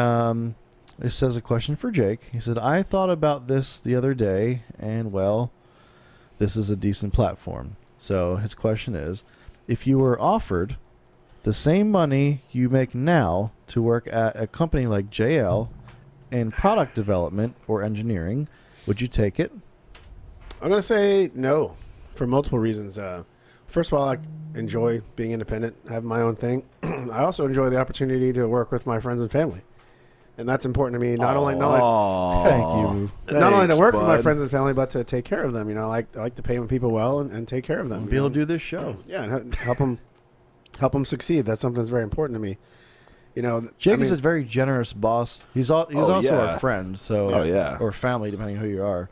it says a question for Jake. He said, I thought about this the other day, and well, this is a decent platform. So his question is, if you were offered the same money you make now to work at a company like JL in product development or engineering, would you take it? I'm going to say no for multiple reasons. First of all, I enjoy being independent, having my own thing. I also enjoy the opportunity to work with my friends and family. And that's important to me, not only Thank you. not only to work with my bud. friends and family, but to take care of them. I like to pay when people well and take care of them. Be able to do this show. Yeah, and help them succeed. That's something that's very important to me. Jake is a very generous boss. He's also yeah. our friend, so or family, depending on who you are.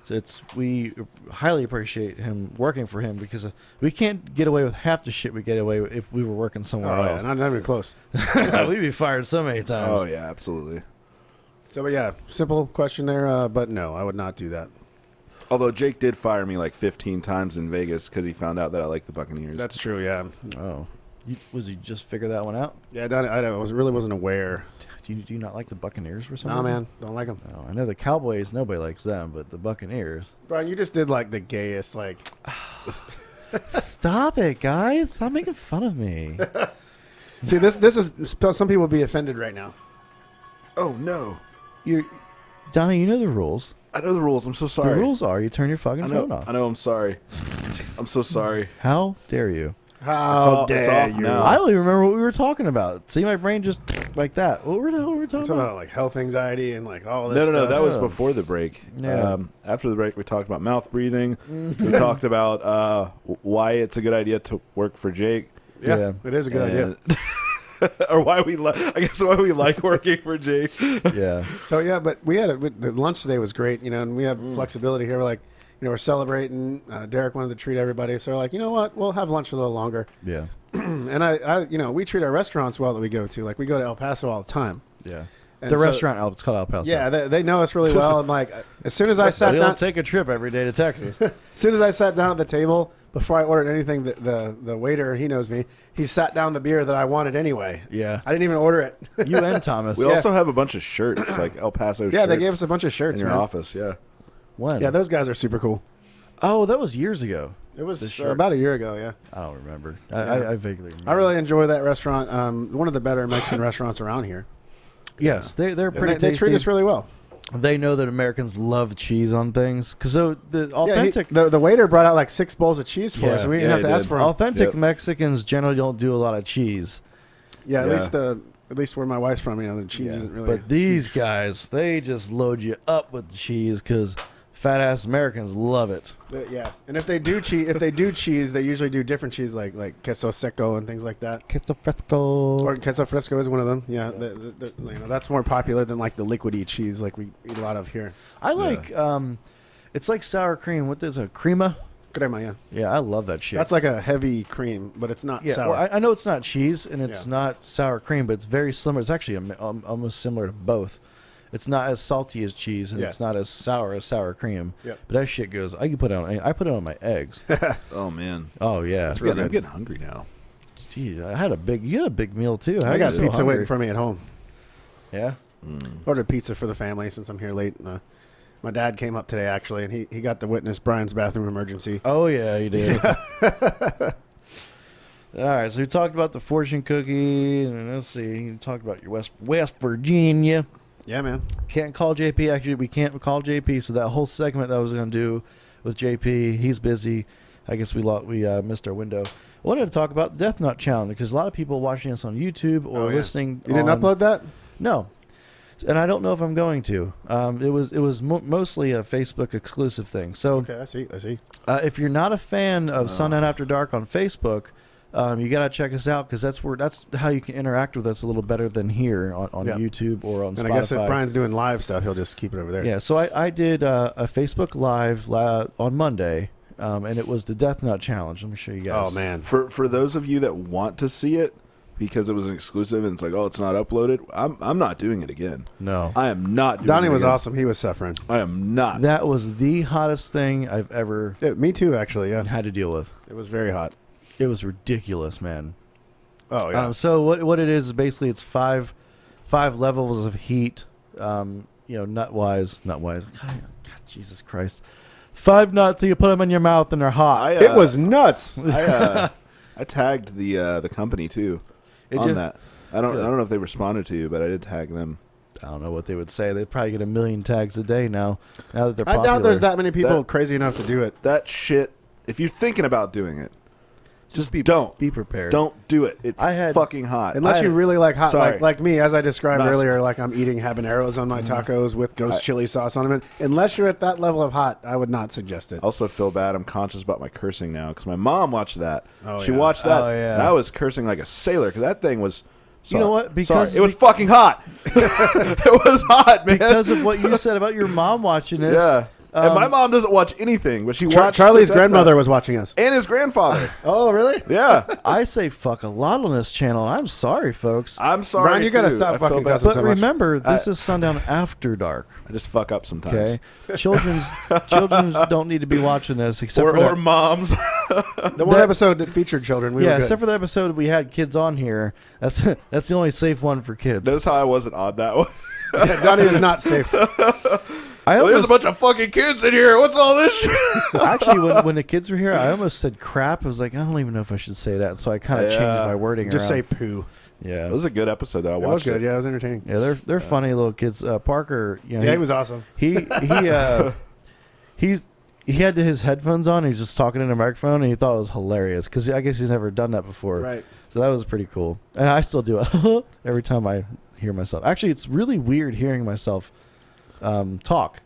So we highly appreciate him working for him, because we can't get away with half the shit we get away with if we were working somewhere else. Not even close. We'd be fired so many times. Oh yeah, absolutely. So, but yeah, simple question there, but no, I would not do that. Although Jake did fire me like 15 times in Vegas because he found out that I like the Buccaneers. That's true, yeah. Oh. Was he just figure that one out? Yeah, I really wasn't aware. Do you not like the Buccaneers for some No, reason? man, don't like them. No, I know the Cowboys, nobody likes them, but the Buccaneers. Brian, you just did like the gayest, like. Stop it, guys. Stop making fun of me. See, this is some people will be offended right now. Oh no, Donnie, you know the rules. I know the rules. I'm so sorry. The rules are you turn your fucking phone off. I know. I'm sorry. I'm so sorry. How dare you? How it's dare off you? now. I don't even remember what we were talking about. See, my brain just like that. What the hell were we talking Talking about? about like health anxiety and like all this No, stuff. that was Oh. before the break. Yeah. After the break, we talked about mouth breathing. We talked about why it's a good idea to work for Jake. Yeah, it is a good idea. Or why we why we like working for Jake. Yeah. So yeah, but the lunch today was great, and we have flexibility here. We're like, we're celebrating. Derek wanted to treat everybody, so we're like, you know what, we'll have lunch a little longer. Yeah. And I we treat our restaurants well that we go to. Like we go to El Paso all the time. Yeah. And The so- restaurant, it's called El Paso. Yeah, they know us really well. And like, as soon as I sat They down, don't take a trip every day to Texas. as soon as I sat down at the table, before I ordered anything, the waiter, he knows me. He sat down the beer that I wanted anyway. Yeah. I didn't even order it. You and Thomas. We also have a bunch of shirts, like El Paso shirts. Yeah, they gave us a bunch of shirts in your man. office. Yeah. When? Yeah, those guys are super cool. Oh, that was years ago. It was The shirts. about a year ago. Yeah, I don't remember. I vaguely remember. I really enjoy that restaurant. One of the better Mexican restaurants around here. Yes, they're And pretty they treat tasty. us really well. they know that Americans love cheese on things. Because so the authentic... the waiter brought out like 6 bowls of cheese for us, and we didn't have to ask for them. Authentic Mexicans generally don't do a lot of cheese. Yeah, at least where my wife's from, the cheese isn't really... But these guys, they just load you up with the cheese because fat-ass Americans love it. Yeah, and if they do cheese, they usually do different cheese like queso seco and things like that. Queso fresco. Or queso fresco is one of them. Yeah, that's more popular than like the liquidy cheese like we eat a lot of here. I like, it's like sour cream. What is it, crema? Crema, yeah. Yeah, I love that shit. That's like a heavy cream, but it's not sour. Well, I know it's not cheese and it's not sour cream, but it's very similar. It's actually almost similar to both. It's not as salty as cheese, and it's not as sour cream. Yep. But that shit goes. I put it on my eggs. Oh man. Oh yeah. I'm getting hungry now. Gee, you had a big meal too. I got pizza waiting for me at home. Yeah. Ordered pizza for the family since I'm here late. My dad came up today actually, and he got to witness Brian's bathroom emergency. Oh yeah, he did. All right, so we talked about the fortune cookie, and let's see, you talked about your West Virginia. Yeah, man. Can't call JP. Actually, we can't call JP. So that whole segment that I was going to do with JP, he's busy. I guess we missed our window. I wanted to talk about the Death Nut Challenge because a lot of people watching us on YouTube or listening. You didn't upload that? No, and I don't know if I'm going to. It was mostly a Facebook exclusive thing. So okay, I see. If you're not a fan of Sundown After Dark on Facebook, you gotta check us out because that's how you can interact with us a little better than here on YouTube or on Spotify. And I guess if Brian's doing live stuff, he'll just keep it over there. Yeah. So I did a Facebook Live on Monday, and it was the Death Nut Challenge. Let me show you guys. Oh man! For those of you that want to see it, because it was an exclusive and it's like, it's not uploaded. I'm not doing it again. No, I am not. doing Donnie it was again. awesome. He was suffering. I am not. That was the hottest thing I've ever. Yeah, me too, actually. Yeah, had to deal with. It was very hot. It was ridiculous, man. Oh yeah. So what it is basically it's five levels of heat. Nut wise. God, Jesus Christ. 5 nuts, so you put them in your mouth and they're hot. It was nuts. I tagged the company too on that. I don't know if they responded to you, but I did tag them. I don't know what they would say. They probably get 1 million tags a day now that they're popular. I doubt there's that many people crazy enough to do it. That shit. If you're thinking about doing it, just be prepared. Don't do it. It's fucking hot. Unless you really like hot, Sorry. like me, as I described earlier, like I'm eating habaneros on my tacos with ghost chili sauce on them. Unless you're at that level of hot, I would not suggest it. I also feel bad. I'm conscious about my cursing now because my mom watched that. She yeah. watched that. Oh, yeah. And I was cursing like a sailor because that thing was. You know what? Because it was fucking hot. It was hot, man. Because of what you said about your mom watching this. Yeah. And my mom doesn't watch anything, but she watched. Charlie's grandmother was watching us. And his grandfather. Oh, really? Yeah. I say fuck a lot on this channel. I'm sorry, folks. I'm sorry. Brian, you got to stop fucking cussing But so much. remember, this is Sundown After Dark. I just fuck up sometimes. Okay, children don't need to be watching this except for or moms. The one episode that featured children, we were good. Except for the episode we had kids on here. That's the only safe one for kids. Notice how I wasn't on that one. Yeah, Donnie is not safe. There's a bunch of fucking kids in here. What's all this shit? Actually, when the kids were here, I almost said crap. I was like, I don't even know if I should say that. So I kind of changed my wording. Just around. say poo. Yeah, it was a good episode though. I watched it. Was good. Yeah, it was entertaining. Yeah, they're funny little kids. Parker, he was awesome. He had his headphones on. And he was just talking in a microphone, and he thought it was hilarious because I guess he's never done that before. Right. So that was pretty cool, and I still do it every time I hear myself. Actually, it's really weird hearing myself talk.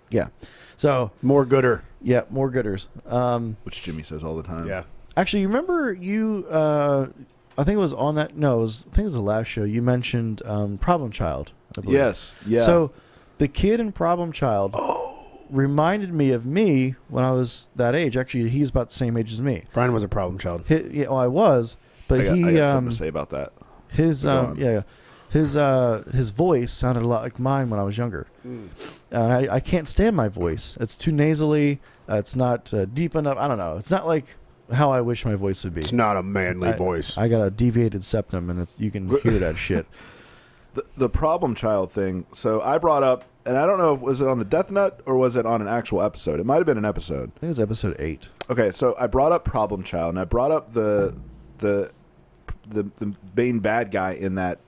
Yeah. So more gooder. Yeah, more gooders. Which Jimmy says all the time. Yeah. Actually, you remember I think it was on that. No, I think it was the last show. You mentioned Problem Child. I believe. Yes. Yeah. So the kid in Problem Child reminded me of me when I was that age. Actually, he's about the same age as me. Brian was a problem child. I was, but I got something to say about that. His voice sounded a lot like mine when I was younger. And I can't stand my voice. It's too nasally. It's not deep enough. I don't know. It's not like how I wish my voice would be. It's not a manly voice. I got a deviated septum, and you can hear that shit. The Problem Child thing. So I brought up, and I don't know, was it on the Death Nut or was it on an actual episode? It might have been an episode. I think it was episode 8. Okay, so I brought up Problem Child, and I brought up the main bad guy in that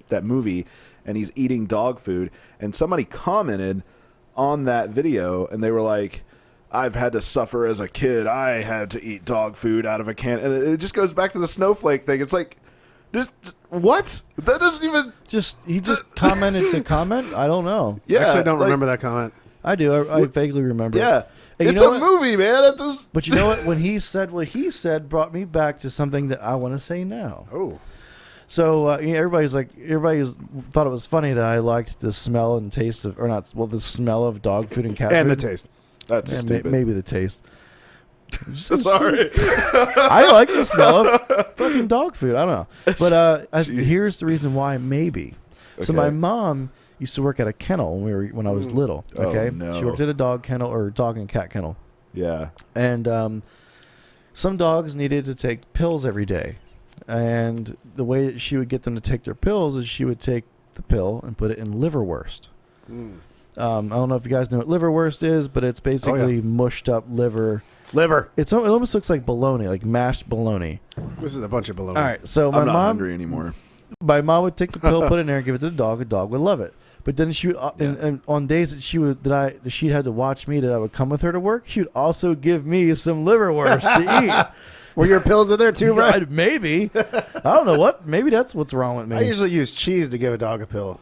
that movie, and he's eating dog food, and somebody commented on that video, and they were like, I've had to suffer as a kid. I had to eat dog food out of a can. And it just goes back to the snowflake thing. It's like, just what? That doesn't even... He just commented to comment? I don't know. Yeah, Actually, I don't remember that comment. I do. I vaguely remember. Yeah. And It's a movie, man. It just... But you know what? When he said what he said, brought me back to something that I want to say now. Oh. So everybody thought it was funny that I liked the smell and taste of, or not, well, the smell of dog food and cat And food. the taste. That's Yeah, stupid. maybe the taste. Sorry. I like the smell of fucking dog food. I don't know. But here's the reason why, maybe. So Okay. my mom used to work at a kennel when I was little. Oh, Okay, no. She worked at a dog kennel or dog and cat kennel, Yeah. and some dogs needed to take pills every day. And the way that she would get them to take their pills is she would take the pill and put it in liverwurst. I don't know if you guys know what liverwurst is, but it's basically mushed up liver. Liver. It almost looks like bologna, like mashed bologna. This is a bunch of baloney. All right, so my I'm not mom, hungry anymore. my mom would take the pill, put it in there, and give it to the dog. The dog would love it. But then she would, and on days that she had to watch me, that I would come with her to work, she would also give me some liverwurst to eat. Were your pills in there too, right? Maybe. I don't know what. Maybe that's what's wrong with me. I usually use cheese to give a dog a pill.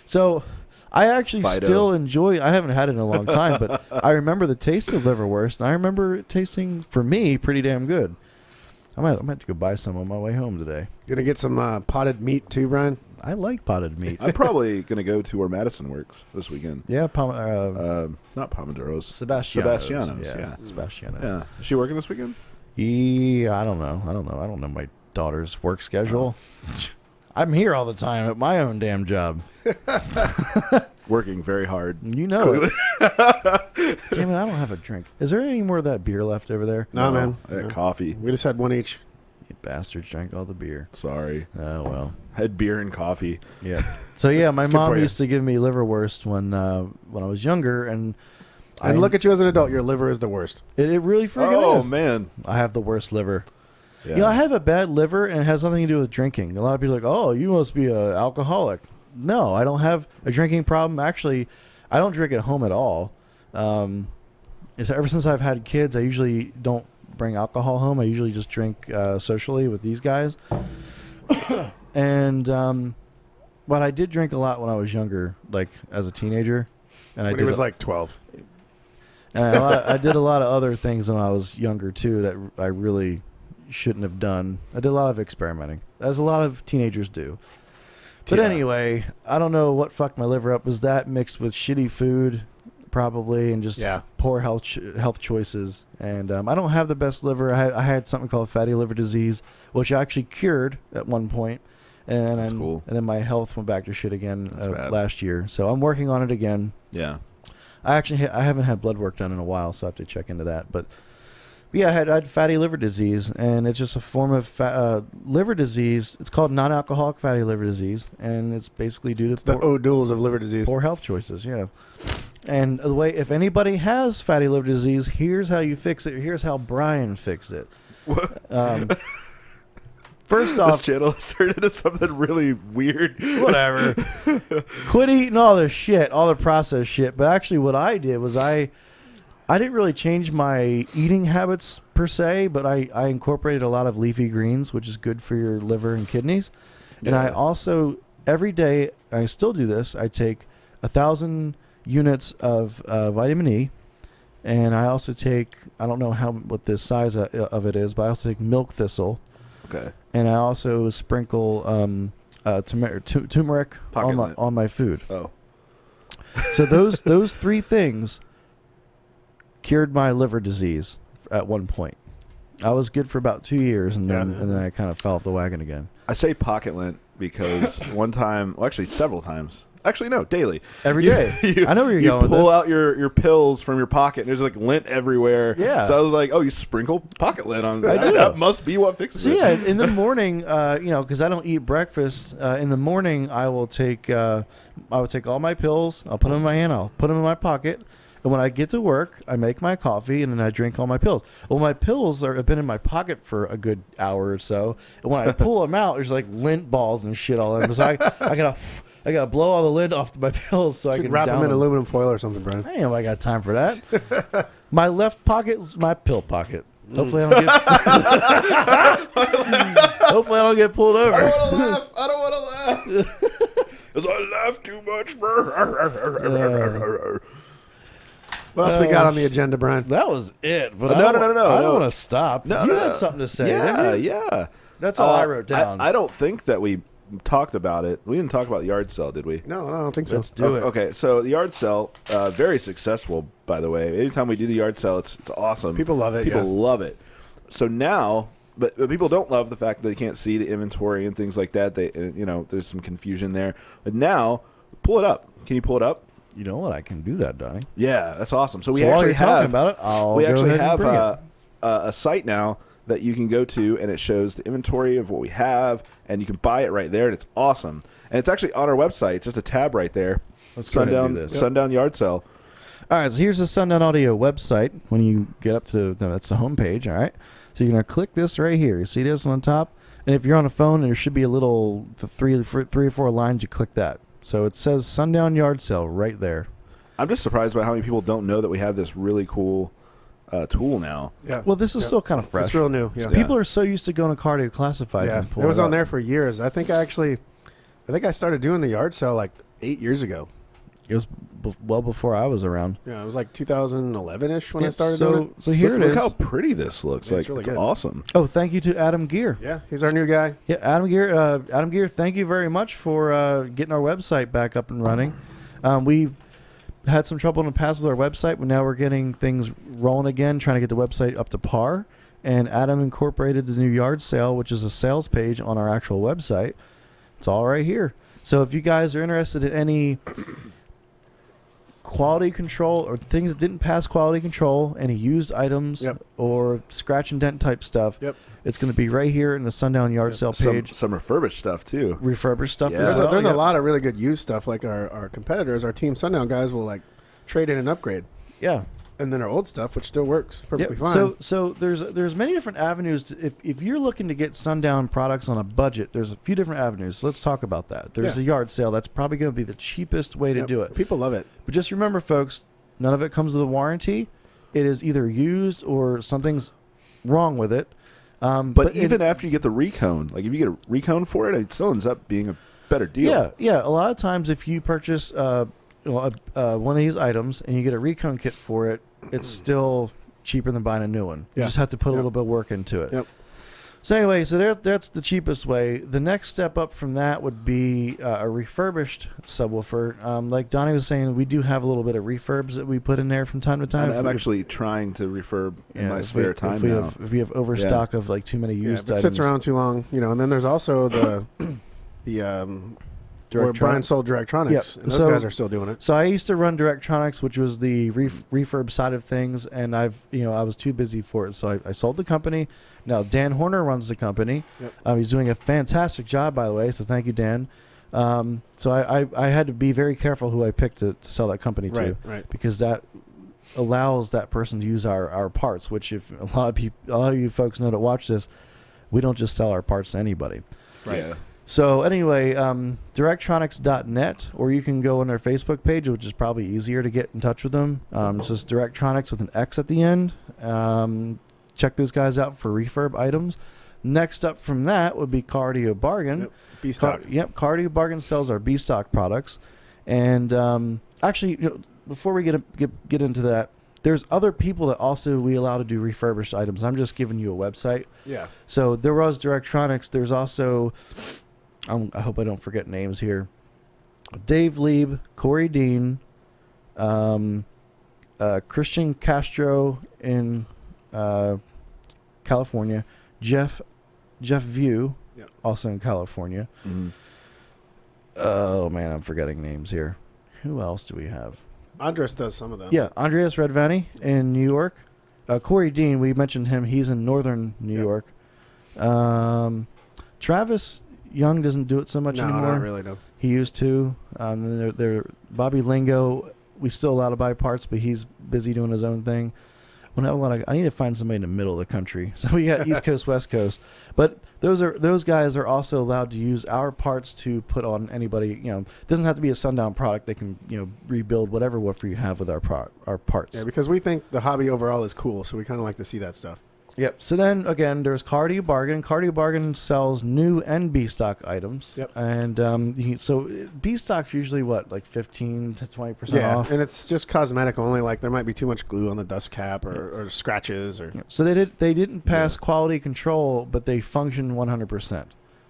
So I actually Fido. still enjoy. I haven't had it in a long time, but I remember the taste of liverwurst. And I remember it tasting, for me, pretty damn good. I might have to go buy some on my way home today. Gonna get some potted meat too, Brian? I like potted meat. I'm probably going to go to where Madison works this weekend. Yeah, Not Pomodoros. Sebastiano's. Sebastiano's, yeah. Sebastiano's. Yeah. Is she working this weekend? I don't know. I don't know my daughter's work schedule. I'm here all the time at my own damn job. Working very hard. You know it. Damn it, I don't have a drink. Is there any more of that beer left over there? No, man. I had coffee. We just had one each. You bastards drank all the beer. Sorry. Oh, well. Had beer and coffee. Yeah. So, yeah, my It's good mom for you. used to give me liverwurst when I was younger, and Look at you as an adult. Your liver is the worst. it really freaking Oh, is. man. I have the worst liver. Yeah. You know, I have a bad liver, and it has nothing to do with drinking. A lot of people are like, oh, you must be an alcoholic. No, I don't have a drinking problem. Actually, I don't drink at home at all. Ever since I've had kids, I usually don't bring alcohol home. I usually just drink socially with these guys. And but I did drink a lot when I was younger, like as a teenager. And When he was like 12. and I did a lot of other things when I was younger too that I really shouldn't have done. I did a lot of experimenting, as a lot of teenagers do. But Yeah. anyway, I don't know what fucked my liver up. Was that mixed with shitty food, probably, and just poor health choices? And I don't have the best liver. I had something called fatty liver disease, which I actually cured at one point. And That's then, cool. and then my health went back to shit again bad. last year. So I'm working on it again. Yeah. I haven't had blood work done in a while, so I have to check into that. But yeah, I had fatty liver disease, and it's just a form of liver disease. It's called non-alcoholic fatty liver disease, and it's basically due to The O'Douls of liver disease. poor health choices. Yeah. And the way, if anybody has fatty liver disease, here's how you fix it. Here's how Bryan fixed it. First This off, channel has turned into something really weird. whatever. Quit eating all the shit, all the processed shit. But actually, what I did was I didn't really change my eating habits per se, but I incorporated a lot of leafy greens, which is good for your liver and kidneys. And I Yeah. also, every day, I still do this, I take 1,000 units of vitamin E. And I also take, I don't know what the size of it is, but I also take milk thistle. Okay. And I also sprinkle turmeric Pocket lint. on my food. Oh. So those three things cured my liver disease at one point. I was good for about 2 years, and then I kind of fell off the wagon again. I say pocket lint because one time, well, actually several times. Actually, no, daily. Every day. I know where you're going with pull this. out your pills from your pocket, and there's like lint everywhere. Yeah. So I was like, oh, you sprinkle pocket lint on I that. do. That must be what fixes So it. yeah, in the morning, because I don't eat breakfast. In the morning, I will take all my pills. I'll put them in my hand. I'll put them in my pocket, And when I get to work, I make my coffee and then I drink all my pills. Well, my pills have been in my pocket for a good hour or so. And when I pull them out, there's like lint balls and shit all in them. So I gotta blow all the lint off my pills so I can wrap down them in aluminum foil or something, Brian. I ain't know I got time for that. My left pocket is my pill pocket. Hopefully I don't get. Hopefully I don't get pulled over. I don't want to laugh. Because I laugh too much. What else we got on the agenda, Brian? That was it. But No, I don't no. want to stop. No, you no, had no. something to say. didn't you? Yeah. That's all I wrote down. I don't think that we talked about it. We didn't talk about the yard sale, did we? No, I don't think so. Let's do it. Okay, so the yard sale, very successful, by the way. Anytime we do the yard sale, it's awesome. People love it. People yeah. love it. So now, but people don't love the fact that they can't see the inventory and things like that. They, there's some confusion there. But now, pull it up. Can you pull it up? You know what? I can do that, Donnie. Yeah, that's awesome. So we while actually you're talking have about it, I'll we go actually ahead and have bring it. a site now that you can go to, and it shows the inventory of what we have, and you can buy it right there, and it's awesome. And it's actually on our website. It's just a tab right there. Let's go ahead and do Sundown this. Sundown Yard Sale. All right, so here's the Sundown Audio website. When you get up to that's the homepage. All right, so you're gonna click this right here. You see this on top, and if you're on a phone, there should be a little three or four lines. You click that. So it says Sundown Yard Sale right there. I'm just surprised by how many people don't know that we have this really cool tool now. Yeah. Well, this is still kind of fresh. It's real new. Yeah. People are so used to going to Cardio Classifieds. Yeah. And It was on up. there for years. I think I started doing the yard sale like 8 years ago. It was well before I was around. Yeah, it was like 2011-ish when I Yep, started doing it. So here look, it look is. how pretty this looks. Yeah, Like it's really it's good. awesome. Oh, thank you to Adam Gear. Yeah, he's our new guy. Yeah, Adam Gear. Adam Gear, thank you very much for getting our website back up and running. We had some trouble in the past with our website, but now we're getting things rolling again, trying to get the website up to par. And Adam incorporated the new yard sale, which is a sales page on our actual website. It's all right here. So if you guys are interested in any quality control or things that didn't pass quality control, any used items Yep. or scratch and dent type stuff, Yep. it's going to be right here in the Sundown Yard Sale page. Some refurbished stuff too. Refurbished stuff Yeah. as There's, well. there's Yeah. a lot of really good used stuff. Like our competitors, our Team Sundown guys will like trade in and upgrade. Yeah. And then our old stuff, which still works perfectly Yeah, fine. So there's many different avenues. If you're looking to get Sundown products on a budget, there's a few different avenues. So let's talk about that. There's Yeah. a yard sale. That's probably going to be the cheapest way to Yep. do it. People love it. But just remember, folks, none of it comes with a warranty. It is either used or something's wrong with it. But even after you get the recone, like if you get a recone for it, it still ends up being a better deal. Yeah. A lot of times, if you purchase one of these items and you get a recone kit for it, it's still cheaper than buying a new one. You Yeah. just have to put a Yep. little bit of work into it. Yep. So anyway, that's the cheapest way. The next step up from that would be a refurbished subwoofer. Like Donnie was saying, we do have a little bit of refurbs that we put in there from time to time. I'm actually trying to refurb in my if spare we- time if we now. Have, if we have overstock of like too many Yeah, used if it items. sits around too long, and then there's also the where Bryan sold Directronics. Yep. And those So- guys are still doing it. So I used to run Directronics, which was the refurb side of things, and I was too busy for it, so I sold the company. Now Dan Horner runs the company. Yep. He's doing a fantastic job, by the way. So thank you, Dan. So I had to be very careful who I picked to sell that company to, Right. because that allows that person to use our parts. Which, if a lot of you folks know that watch this, we don't just sell our parts to anybody. Right. Yeah. So anyway, Directronics.net, or you can go on their Facebook page, which is probably easier to get in touch with them. It's just Directronics with an X at the end. Check those guys out for refurb items. Next up from that would be Cardio Bargain. Yep. B-Stock. Cardio Bargain sells our B-Stock products. And actually, before we get into that, there's other people that also we allow to do refurbished items. I'm just giving you a website. Yeah. So there was Directronics. There's also, I hope I don't forget names here, Dave Lieb, Corey Dean, Christian Castro in California, Jeff View, Yep. also in California. Mm-hmm. Oh man, I'm forgetting names here. Who else do we have? Andres does some of them. Yeah, Andreas Redvani in New York. Corey Dean, we mentioned him. He's in northern New Yep. York. Travis Young doesn't do it so much No, anymore. not really, no. He used to. Bobby Lingo we still allowed to buy parts, but he's busy doing his own thing. I need to find somebody in the middle of the country. So we got East Coast, West Coast, but those guys are also allowed to use our parts to put on anybody. It doesn't have to be a Sundown product. They can rebuild whatever woofer you have with our parts. Yeah, because we think the hobby overall is cool, so we kind of like to see that stuff. Yep. So then again, there's Cardio Bargain. Cardio Bargain sells new and B stock items. Yep. And so B stock's usually what, like 15 to 20% Yeah, off. and it's just cosmetic only. Like there might be too much glue on the dust cap or scratches or. Yep. So they didn't pass quality control, but they function 100%.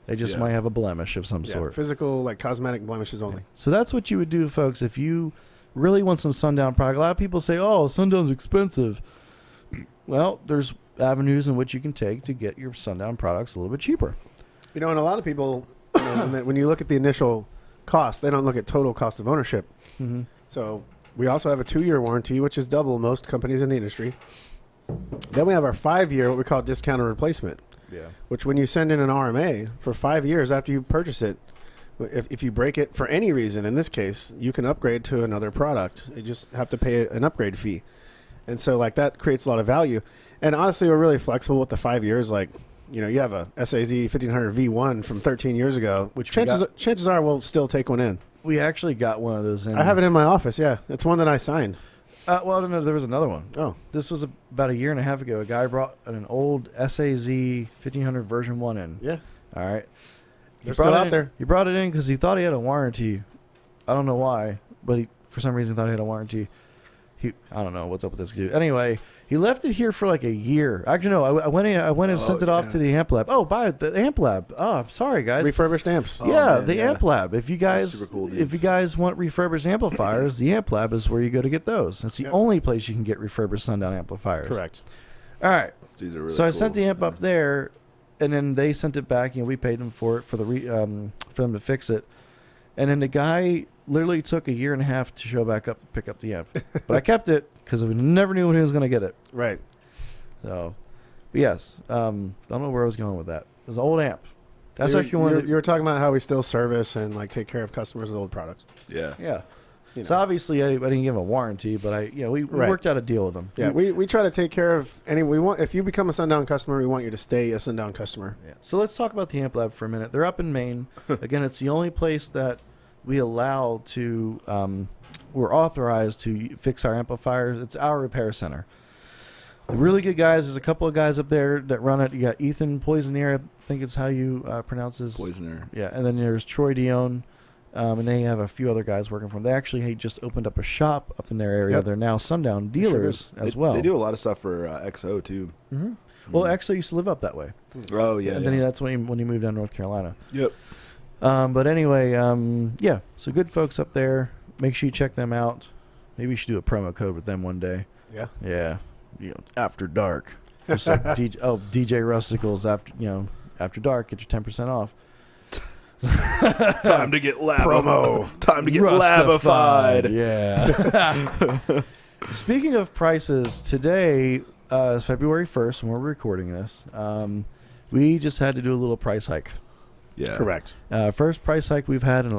They just might have a blemish of some sort. Physical, like cosmetic blemishes only. So that's what you would do, folks, if you really want some Sundown product. A lot of people say, "Oh, Sundown's expensive." Well, there's avenues in which you can take to get your Sundown products a little bit cheaper. And a lot of people, when you look at the initial cost, they don't look at total cost of ownership. Mm-hmm. So we also have a 2-year warranty, which is double most companies in the industry. Then we have our 5-year, what we call discounted replacement. Yeah. Which when you send in an RMA for 5 years after you purchase it, if you break it for any reason, in this case, you can upgrade to another product. You just have to pay an upgrade fee. And so like that creates a lot of value. And honestly, we're really flexible with the 5 years. Like, you have a SAZ 1500 V1 from 13 years ago, which chances are we'll still take one in. We actually got one of those in. I have it in my office, yeah. It's one that I signed. Well, no, there was another one. Oh. This was about a year and a half ago. A guy brought an old SAZ 1500 version 1 in. Yeah. All right. They're still out there. He brought it in because he thought he had a warranty. I don't know why, but for some reason thought he had a warranty. I don't know what's up with this dude. Anyway, he left it here for like a year. Actually, no, I went and sent it off to the Amp Lab. Oh, buy the Amp Lab. Oh, sorry guys. Refurbished amps. Amp Lab. If you guys want refurbished amplifiers, the Amp Lab is where you go to get those. That's the only place you can get refurbished Sundown amplifiers. Correct. All right. These are really so I cool. sent the amp up there, and then they sent it back. We paid them for it for them to fix it, and then the guy literally took a year and a half to show back up to pick up the amp. But I kept it because we never knew when he was going to get it. Right. So, but yes. Don't know where I was going with that. It was an old amp. That's actually one of the... You were talking about how we still service and like take care of customers with old products. Yeah. Yeah. So obviously I didn't give him a warranty, but we worked out a deal with them. Yeah, we try to take care of if you become a Sundown customer, we want you to stay a Sundown customer. Yeah. So let's talk about the Amp Lab for a minute. They're up in Maine. Again, it's the only place that we allow to, we're authorized to fix our amplifiers. It's our repair center. The really good guys, there's a couple of guys up there that run it. You got Ethan Poisonier, I think it's how you pronounce his. Poisoner. Yeah, and then there's Troy Dion, and they have a few other guys working for them. They actually just opened up a shop up in their area. Yep. They're now Sundown dealers as well. They do a lot of stuff for XO too. Mm-hmm. Mm-hmm. Well, XO used to live up that way. Oh yeah. And then that's when he moved down to North Carolina. Yep. But anyway, so good folks up there. Make sure you check them out. Maybe you should do a promo code with them one day. Yeah. Yeah. After dark. Just like DJ Russticals after dark, get your 10% off. Time to get promo. Time to get labified. Yeah. Speaking of prices, today is February 1st when we're recording this. We just had to do a little price hike. Yeah. Correct. First price hike we've had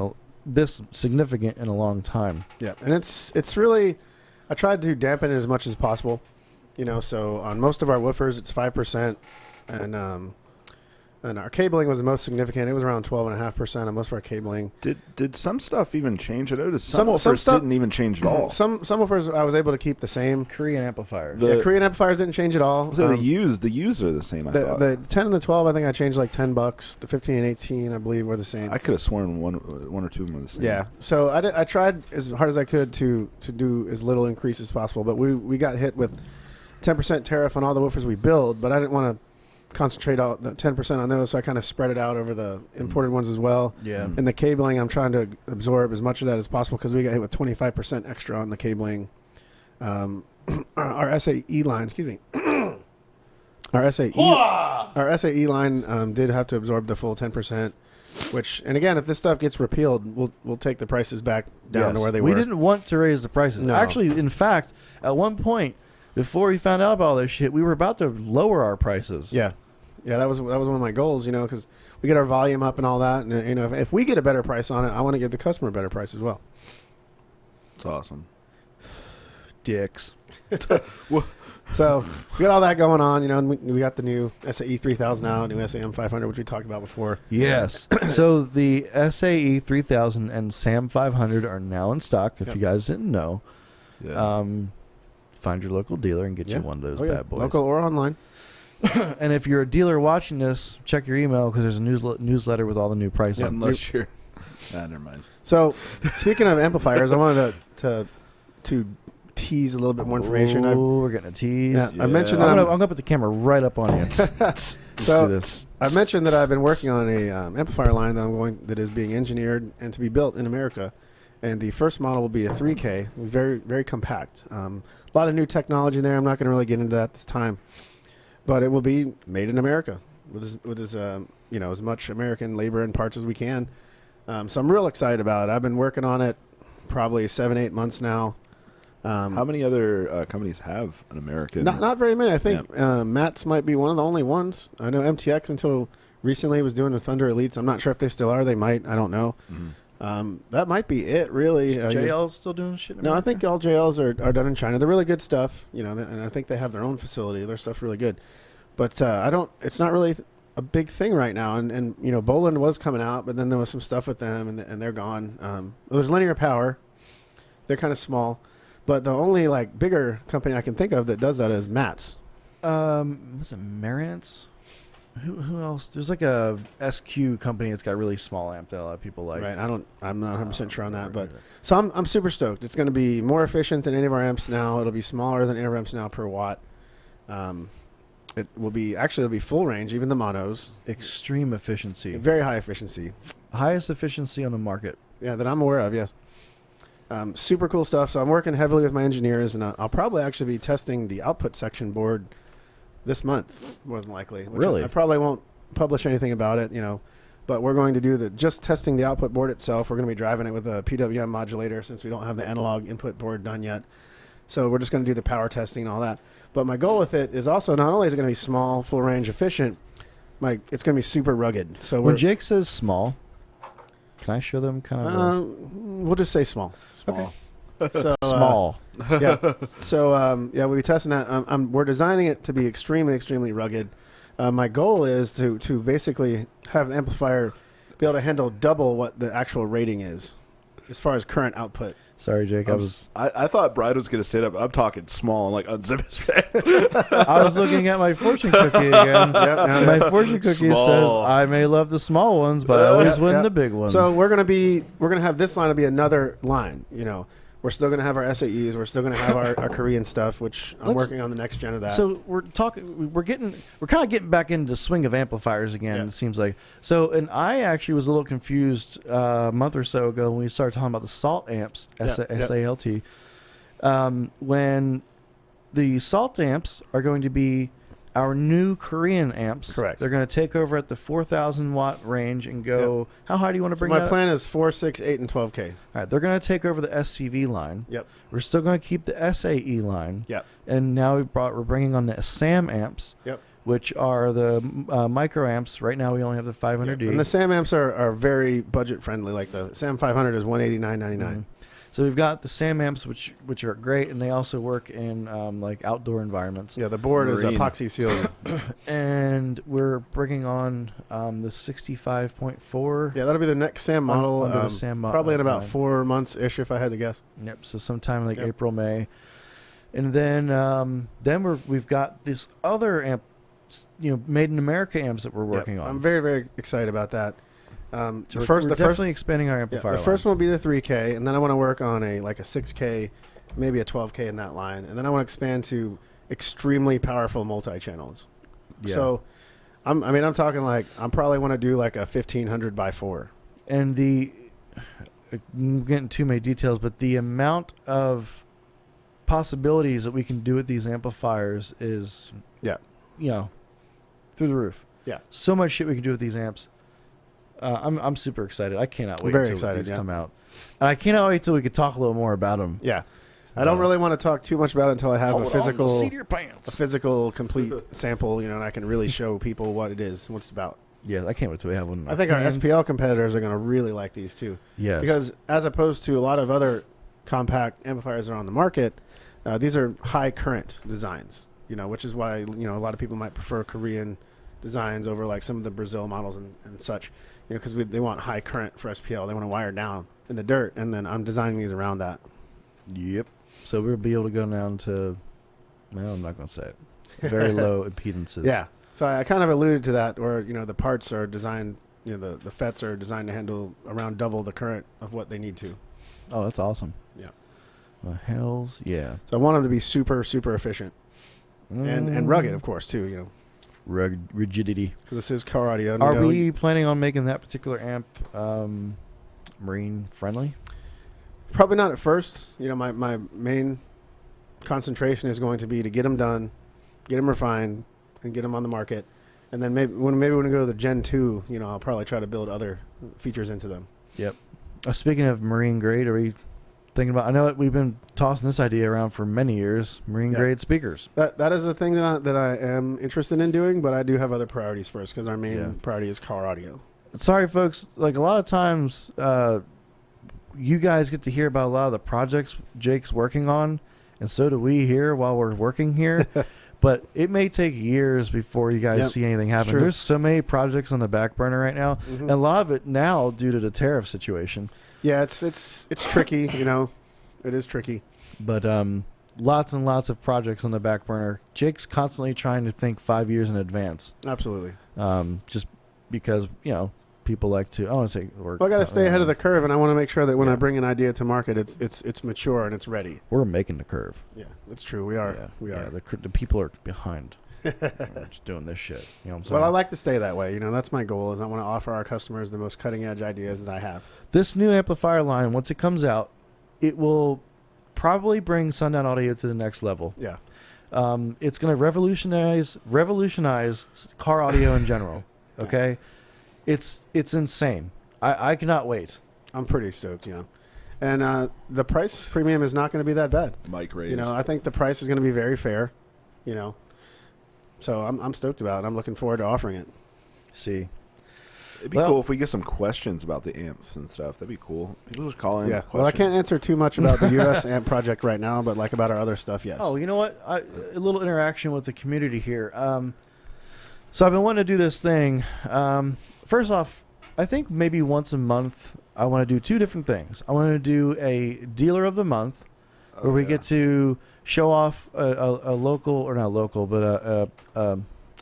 this significant in a long time. Yeah, and it's really, I tried to dampen it as much as possible. So on most of our woofers it's 5%, and our cabling was the most significant. It was around 12.5% on most of our cabling. Did some stuff even change? I noticed some woofers stuff didn't even change at all. Some woofers I was able to keep the same. Korean amplifiers. Korean amplifiers didn't change at all. So the used are the same. I thought the 10 and the 12 I think I changed like $10. The 15 and 18 I believe were the same. I could have sworn one or two of them were the same. Yeah. So I tried as hard as I could to do as little increase as possible, but we got hit with 10% tariff on all the woofers we build, but I didn't want to concentrate all the 10% on those, so I kind of spread it out over the imported ones as well. Yeah. And the cabling, I'm trying to absorb as much of that as possible because we got hit with 25% extra on the cabling. Our SAE line, excuse me. Our SAE line did have to absorb the full 10%. Which, and again, if this stuff gets repealed, we'll take the prices back down to where they were. We didn't want to raise the prices. No. Actually, in fact, at one point, before we found out about all this shit, we were about to lower our prices. Yeah. Yeah, that was one of my goals, because we get our volume up and all that. And, if we get a better price on it, I want to give the customer a better price as well. It's awesome. dicks. So we got all that going on, and we got the new SAE 3000 out, new SAM 500, which we talked about before. Yes. So the SAE 3000 and SAM 500 are now in stock. If you guys didn't know, find your local dealer and get you one of those bad boys. Local or online. And if you're a dealer watching this, check your email because there's a newsletter with all the new pricing. Unless you're... never mind. So speaking of amplifiers, I wanted to tease a little bit more information. Oh, we're getting a tease. Yeah, I mentioned that I'm gonna put the camera right up on you. Let's do this. I mentioned that I've been working on a amplifier line that is being engineered and to be built in America, and the first model will be a 3K, very very compact. A lot of new technology there. I'm not going to really get into that this time, but it will be made in America with as much American labor and parts as we can. So I'm real excited about it. I've been working on it probably 7-8 months now. How many other companies have an American? Not very many. I think Matt's might be one of the only ones. I know MTX until recently was doing the Thunder Elites. I'm not sure if they still are. They might. I don't know. Mm-hmm. That might be it, really. JL still doing shit in No, America? I think all JLs are done in China. They're really good stuff, and I think they have their own facility. Their stuff's really good. But it's not really a big thing right now. And Boland was coming out, but then there was some stuff with them, and they're gone. There's Linear Power. They're kind of small. But the only bigger company I can think of that does that is Matt's. Was it Marantz? Who else? There's a SQ company that's got really small amp that a lot of people like. Right. I'm not 100% sure on that, but so I'm super stoked. It's going to be more efficient than any of our amps now. It'll be smaller than our amps now per watt. It'll be full range, even the monos. Extreme efficiency. Very high efficiency. Highest efficiency on the market. Yeah, that I'm aware of. Yes. Super cool stuff. So I'm working heavily with my engineers, and I'll probably actually be testing the output section board this month, more than likely. Really? I probably won't publish anything about it, but we're going to do just testing the output board itself. We're going to be driving it with a PWM modulator since we don't have the analog input board done yet. So we're just going to do the power testing and all that. But my goal with it is also not only is it going to be small, full range, efficient, it's going to be super rugged. So when Jake says small, can I show them kind of? We'll just say small. Small. Okay. So, small. Yeah. So we'll be testing that. We're designing it to be extremely, extremely rugged. My goal is to basically have the amplifier be able to handle double what the actual rating is, as far as current output. Sorry, Jake. I thought Bryan was going to sit up. I'm talking small and unzip his pants. I was looking at my fortune cookie again. My fortune cookie says I may love the small ones, but I always win the big ones. So we're gonna have this line to be another line. We're still going to have our SAEs. We're still going to have our Korean stuff, which I'm working on the next gen of that. So we're kind of getting back into the swing of amplifiers again. Yeah. It seems like. So, and I actually was a little confused a month or so ago when we started talking about the SALT amps, SALT, when the SALT amps are going to be our new Korean amps. Correct. They're going to take over at the 4,000 watt range and go. Yep. How high do you want to bring that? My plan is 4, 6, 8, and 12K. All right, they're going to take over the SCV line. Yep. We're still going to keep the SAE line. Yep. And now we're bringing on the SAM amps. Yep. Which are the micro amps. Right now we only have the 500D. Yep. And the SAM amps are very budget friendly. Like the SAM 500 is $189.99. Mm-hmm. So we've got the SAM amps, which are great, and they also work in outdoor environments. Yeah, the board is epoxy sealed. And we're bringing on the 65.4. Yeah, that'll be the next SAM model. Under the SAM model. Probably in about 4 months-ish, if I had to guess. Yep, so sometime April, May. And then we've got this other amp, made in America amps that we're working on. I'm very, very excited about that. We're definitely expanding our amplifier. The first one will be the 3K, and then I want to work on a 6K, maybe a 12K in that line, and then I want to expand to extremely powerful multi-channels. Yeah. So, I'm talking I probably want to do a 1500 by 4. And I'm getting too many details, but the amount of possibilities that we can do with these amplifiers is, through the roof. Yeah. So much shit we can do with these amps. I'm super excited. I cannot wait until these come out. And I cannot wait till we could talk a little more about them. Yeah. I don't really want to talk too much about it until I have a physical complete sample, and I can really show people what it is, what it's about. Yeah, I can't wait till we have one. I think our SPL competitors are going to really like these too. Yes. Because as opposed to a lot of other compact amplifiers that are on the market, These are high current designs, which is why, a lot of people might prefer Korean designs over like some of the Brazil models and such, because they want high current for SPL. They want to wire down in the dirt, and then I'm designing these around that. Yep. So we'll be able to go down to, well, I'm not going to say it, very low impedances. Yeah. So I kind of alluded to that, where, the parts are designed, the FETs are designed to handle around double the current of what they need to. Oh, that's awesome. Yeah. The hells, yeah. So I want them to be super, super efficient and rugged, of course, too, Rugged rigidity. because this is car audio. Are we planning on making that particular amp marine friendly? Probably not at first. My main concentration is going to be to get them done, get them refined, and get them on the market. And then maybe when we go to the Gen 2, I'll probably try to build other features into them. Yep. Speaking of marine grade, are we thinking about, I know we've been tossing this idea around for many years, marine grade speakers. That is the thing that I am interested in doing, but I do have other priorities first, because our main priority is car audio. Sorry, folks. Like, a lot of times, you guys get to hear about a lot of the projects Jake's working on, and so do we here while we're working here. But it may take years before you guys see anything happen. True. There's so many projects on the back burner right now, and a lot of it now due to the tariff situation. Yeah, it's tricky, It is tricky. But lots and lots of projects on the back burner. Jake's constantly trying to think 5 years in advance. Absolutely. Just because, people like to, I want to say, work. Well, I got to stay ahead of the curve, and I want to make sure that when I bring an idea to market, it's mature and it's ready. We're making the curve. Yeah, that's true. We are. Yeah, we are. The people are behind. We're just doing this shit. You know what I'm saying? Well, I like to stay that way. That's my goal. Is I want to offer our customers the most cutting edge ideas that I have. This new amplifier line, once it comes out, it will probably bring Sundown Audio to the next level. Yeah. It's going to revolutionize car audio in general. Okay, it's insane. I cannot wait. I'm pretty stoked. Yeah. And the price premium is not going to be that bad. Mic raise. I think the price is going to be very fair. So I'm stoked about it. I'm looking forward to offering it. See. It'd be cool if we get some questions about the amps and stuff. That'd be cool. People just call in. Yeah. Questions. Well, I can't answer too much about the US amp project right now, but like about our other stuff, yes. Oh, you know what? A little interaction with the community here. So I've been wanting to do this thing. First off, I think maybe once a month I want to do two different things. I want to do a dealer of the month, where we get to show off a local, or not local, but a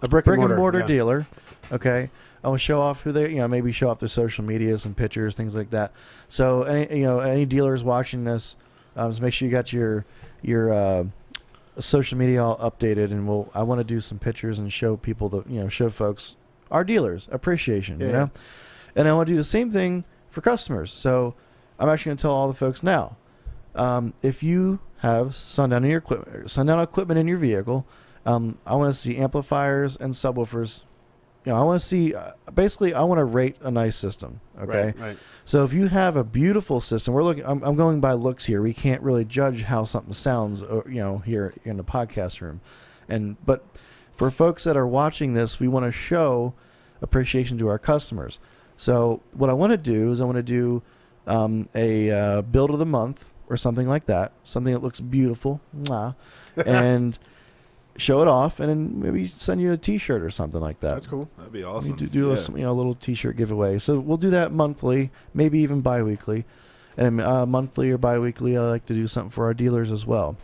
brick and mortar dealer. Okay. I want to show off who they, maybe show off their social media, some pictures, things like that. So any dealers watching this, just make sure you got your social media all updated, and I want to do some pictures and show people show folks, our dealers, appreciation, and I want to do the same thing for customers. So I'm actually going to tell all the folks now, if you have Sundown equipment in your vehicle, I want to see amplifiers and subwoofers. I want to see, basically, I want to rate a nice system. Okay. Right. So if you have a beautiful system, I'm going by looks here. We can't really judge how something sounds, here in the podcast room. But for folks that are watching this, we want to show appreciation to our customers. So what I want to do is a build of the month or something like that, something that looks beautiful, and show it off, and then maybe send you a T-shirt or something like that. That's cool. That'd be awesome. Do a little T-shirt giveaway. So we'll do that monthly, maybe even bi-weekly. And monthly or bi-weekly, I like to do something for our dealers as well.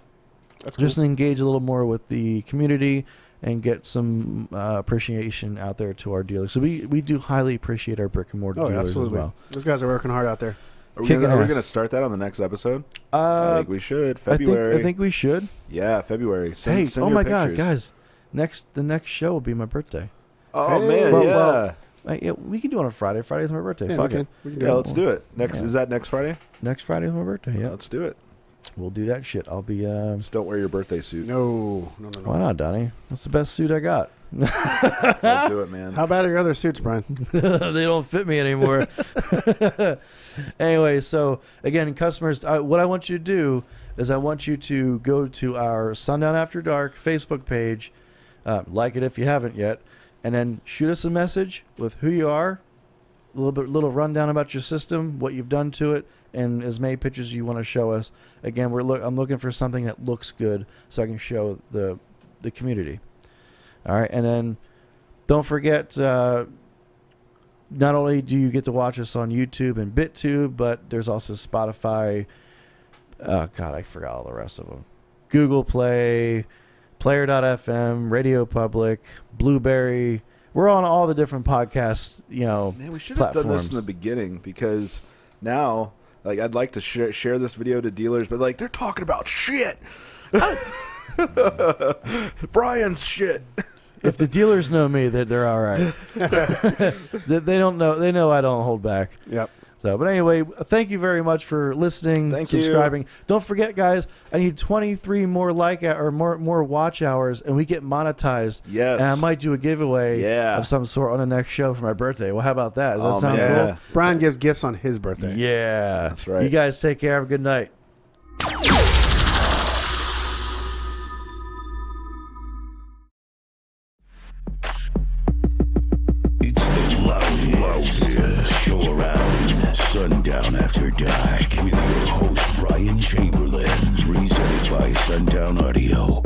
That's cool. Just to engage a little more with the community and get some appreciation out there to our dealers. So we do highly appreciate our brick and mortar dealers absolutely. as well. Those guys are working hard out there. Are we going to start that on the next episode? I think we should. February. I think we should. Yeah, February. Send oh your my pictures. God, guys! The next show will be my birthday. Oh Hey. man, Well, we can do it on a Friday. Friday's my birthday. Yeah, Fuck we it. can yeah, let's do it. Is that next Friday? Next Friday's my birthday. Yeah, Let's do it. we'll do that shit. I'll be. Just don't wear your birthday suit. No. Why not, Donnie? That's the best suit I got. Don't do it, man. How bad are your other suits, Brian? They don't fit me anymore. Anyway, so again, customers, what I want you to do is I want you to go to our Sundown After Dark Facebook page, like it if you haven't yet, and then shoot us a message with who you are, little rundown about your system, what you've done to it, and as many pictures you want to show us. Again, I'm looking for something that looks good so I can show the community. All right, and then don't forget. Not only do you get to watch us on YouTube and BitTube, but there's also Spotify. Oh, God, I forgot all the rest of them. Google Play, Player.fm, Radio Public, Blueberry. We're on all the different podcasts, Man, we should have done this in the beginning because now, like, I'd like to share this video to dealers, but, like, they're talking about shit. Bryan's shit. If the dealers know me, that they're all right. They don't know. They know I don't hold back. Yep. So, but anyway, thank you very much for listening, subscribing. Don't forget, guys, I need 23 more more watch hours, and we get monetized. Yes. And I might do a giveaway of some sort on the next show for my birthday. Well, how about that? Does that sound cool? Bryan gives gifts on his birthday. Yeah. That's right. You guys take care. Have a good night. It's the loudest show around. Sundown After Dark with your host Brian Chamberlain, presented by Sundown Audio.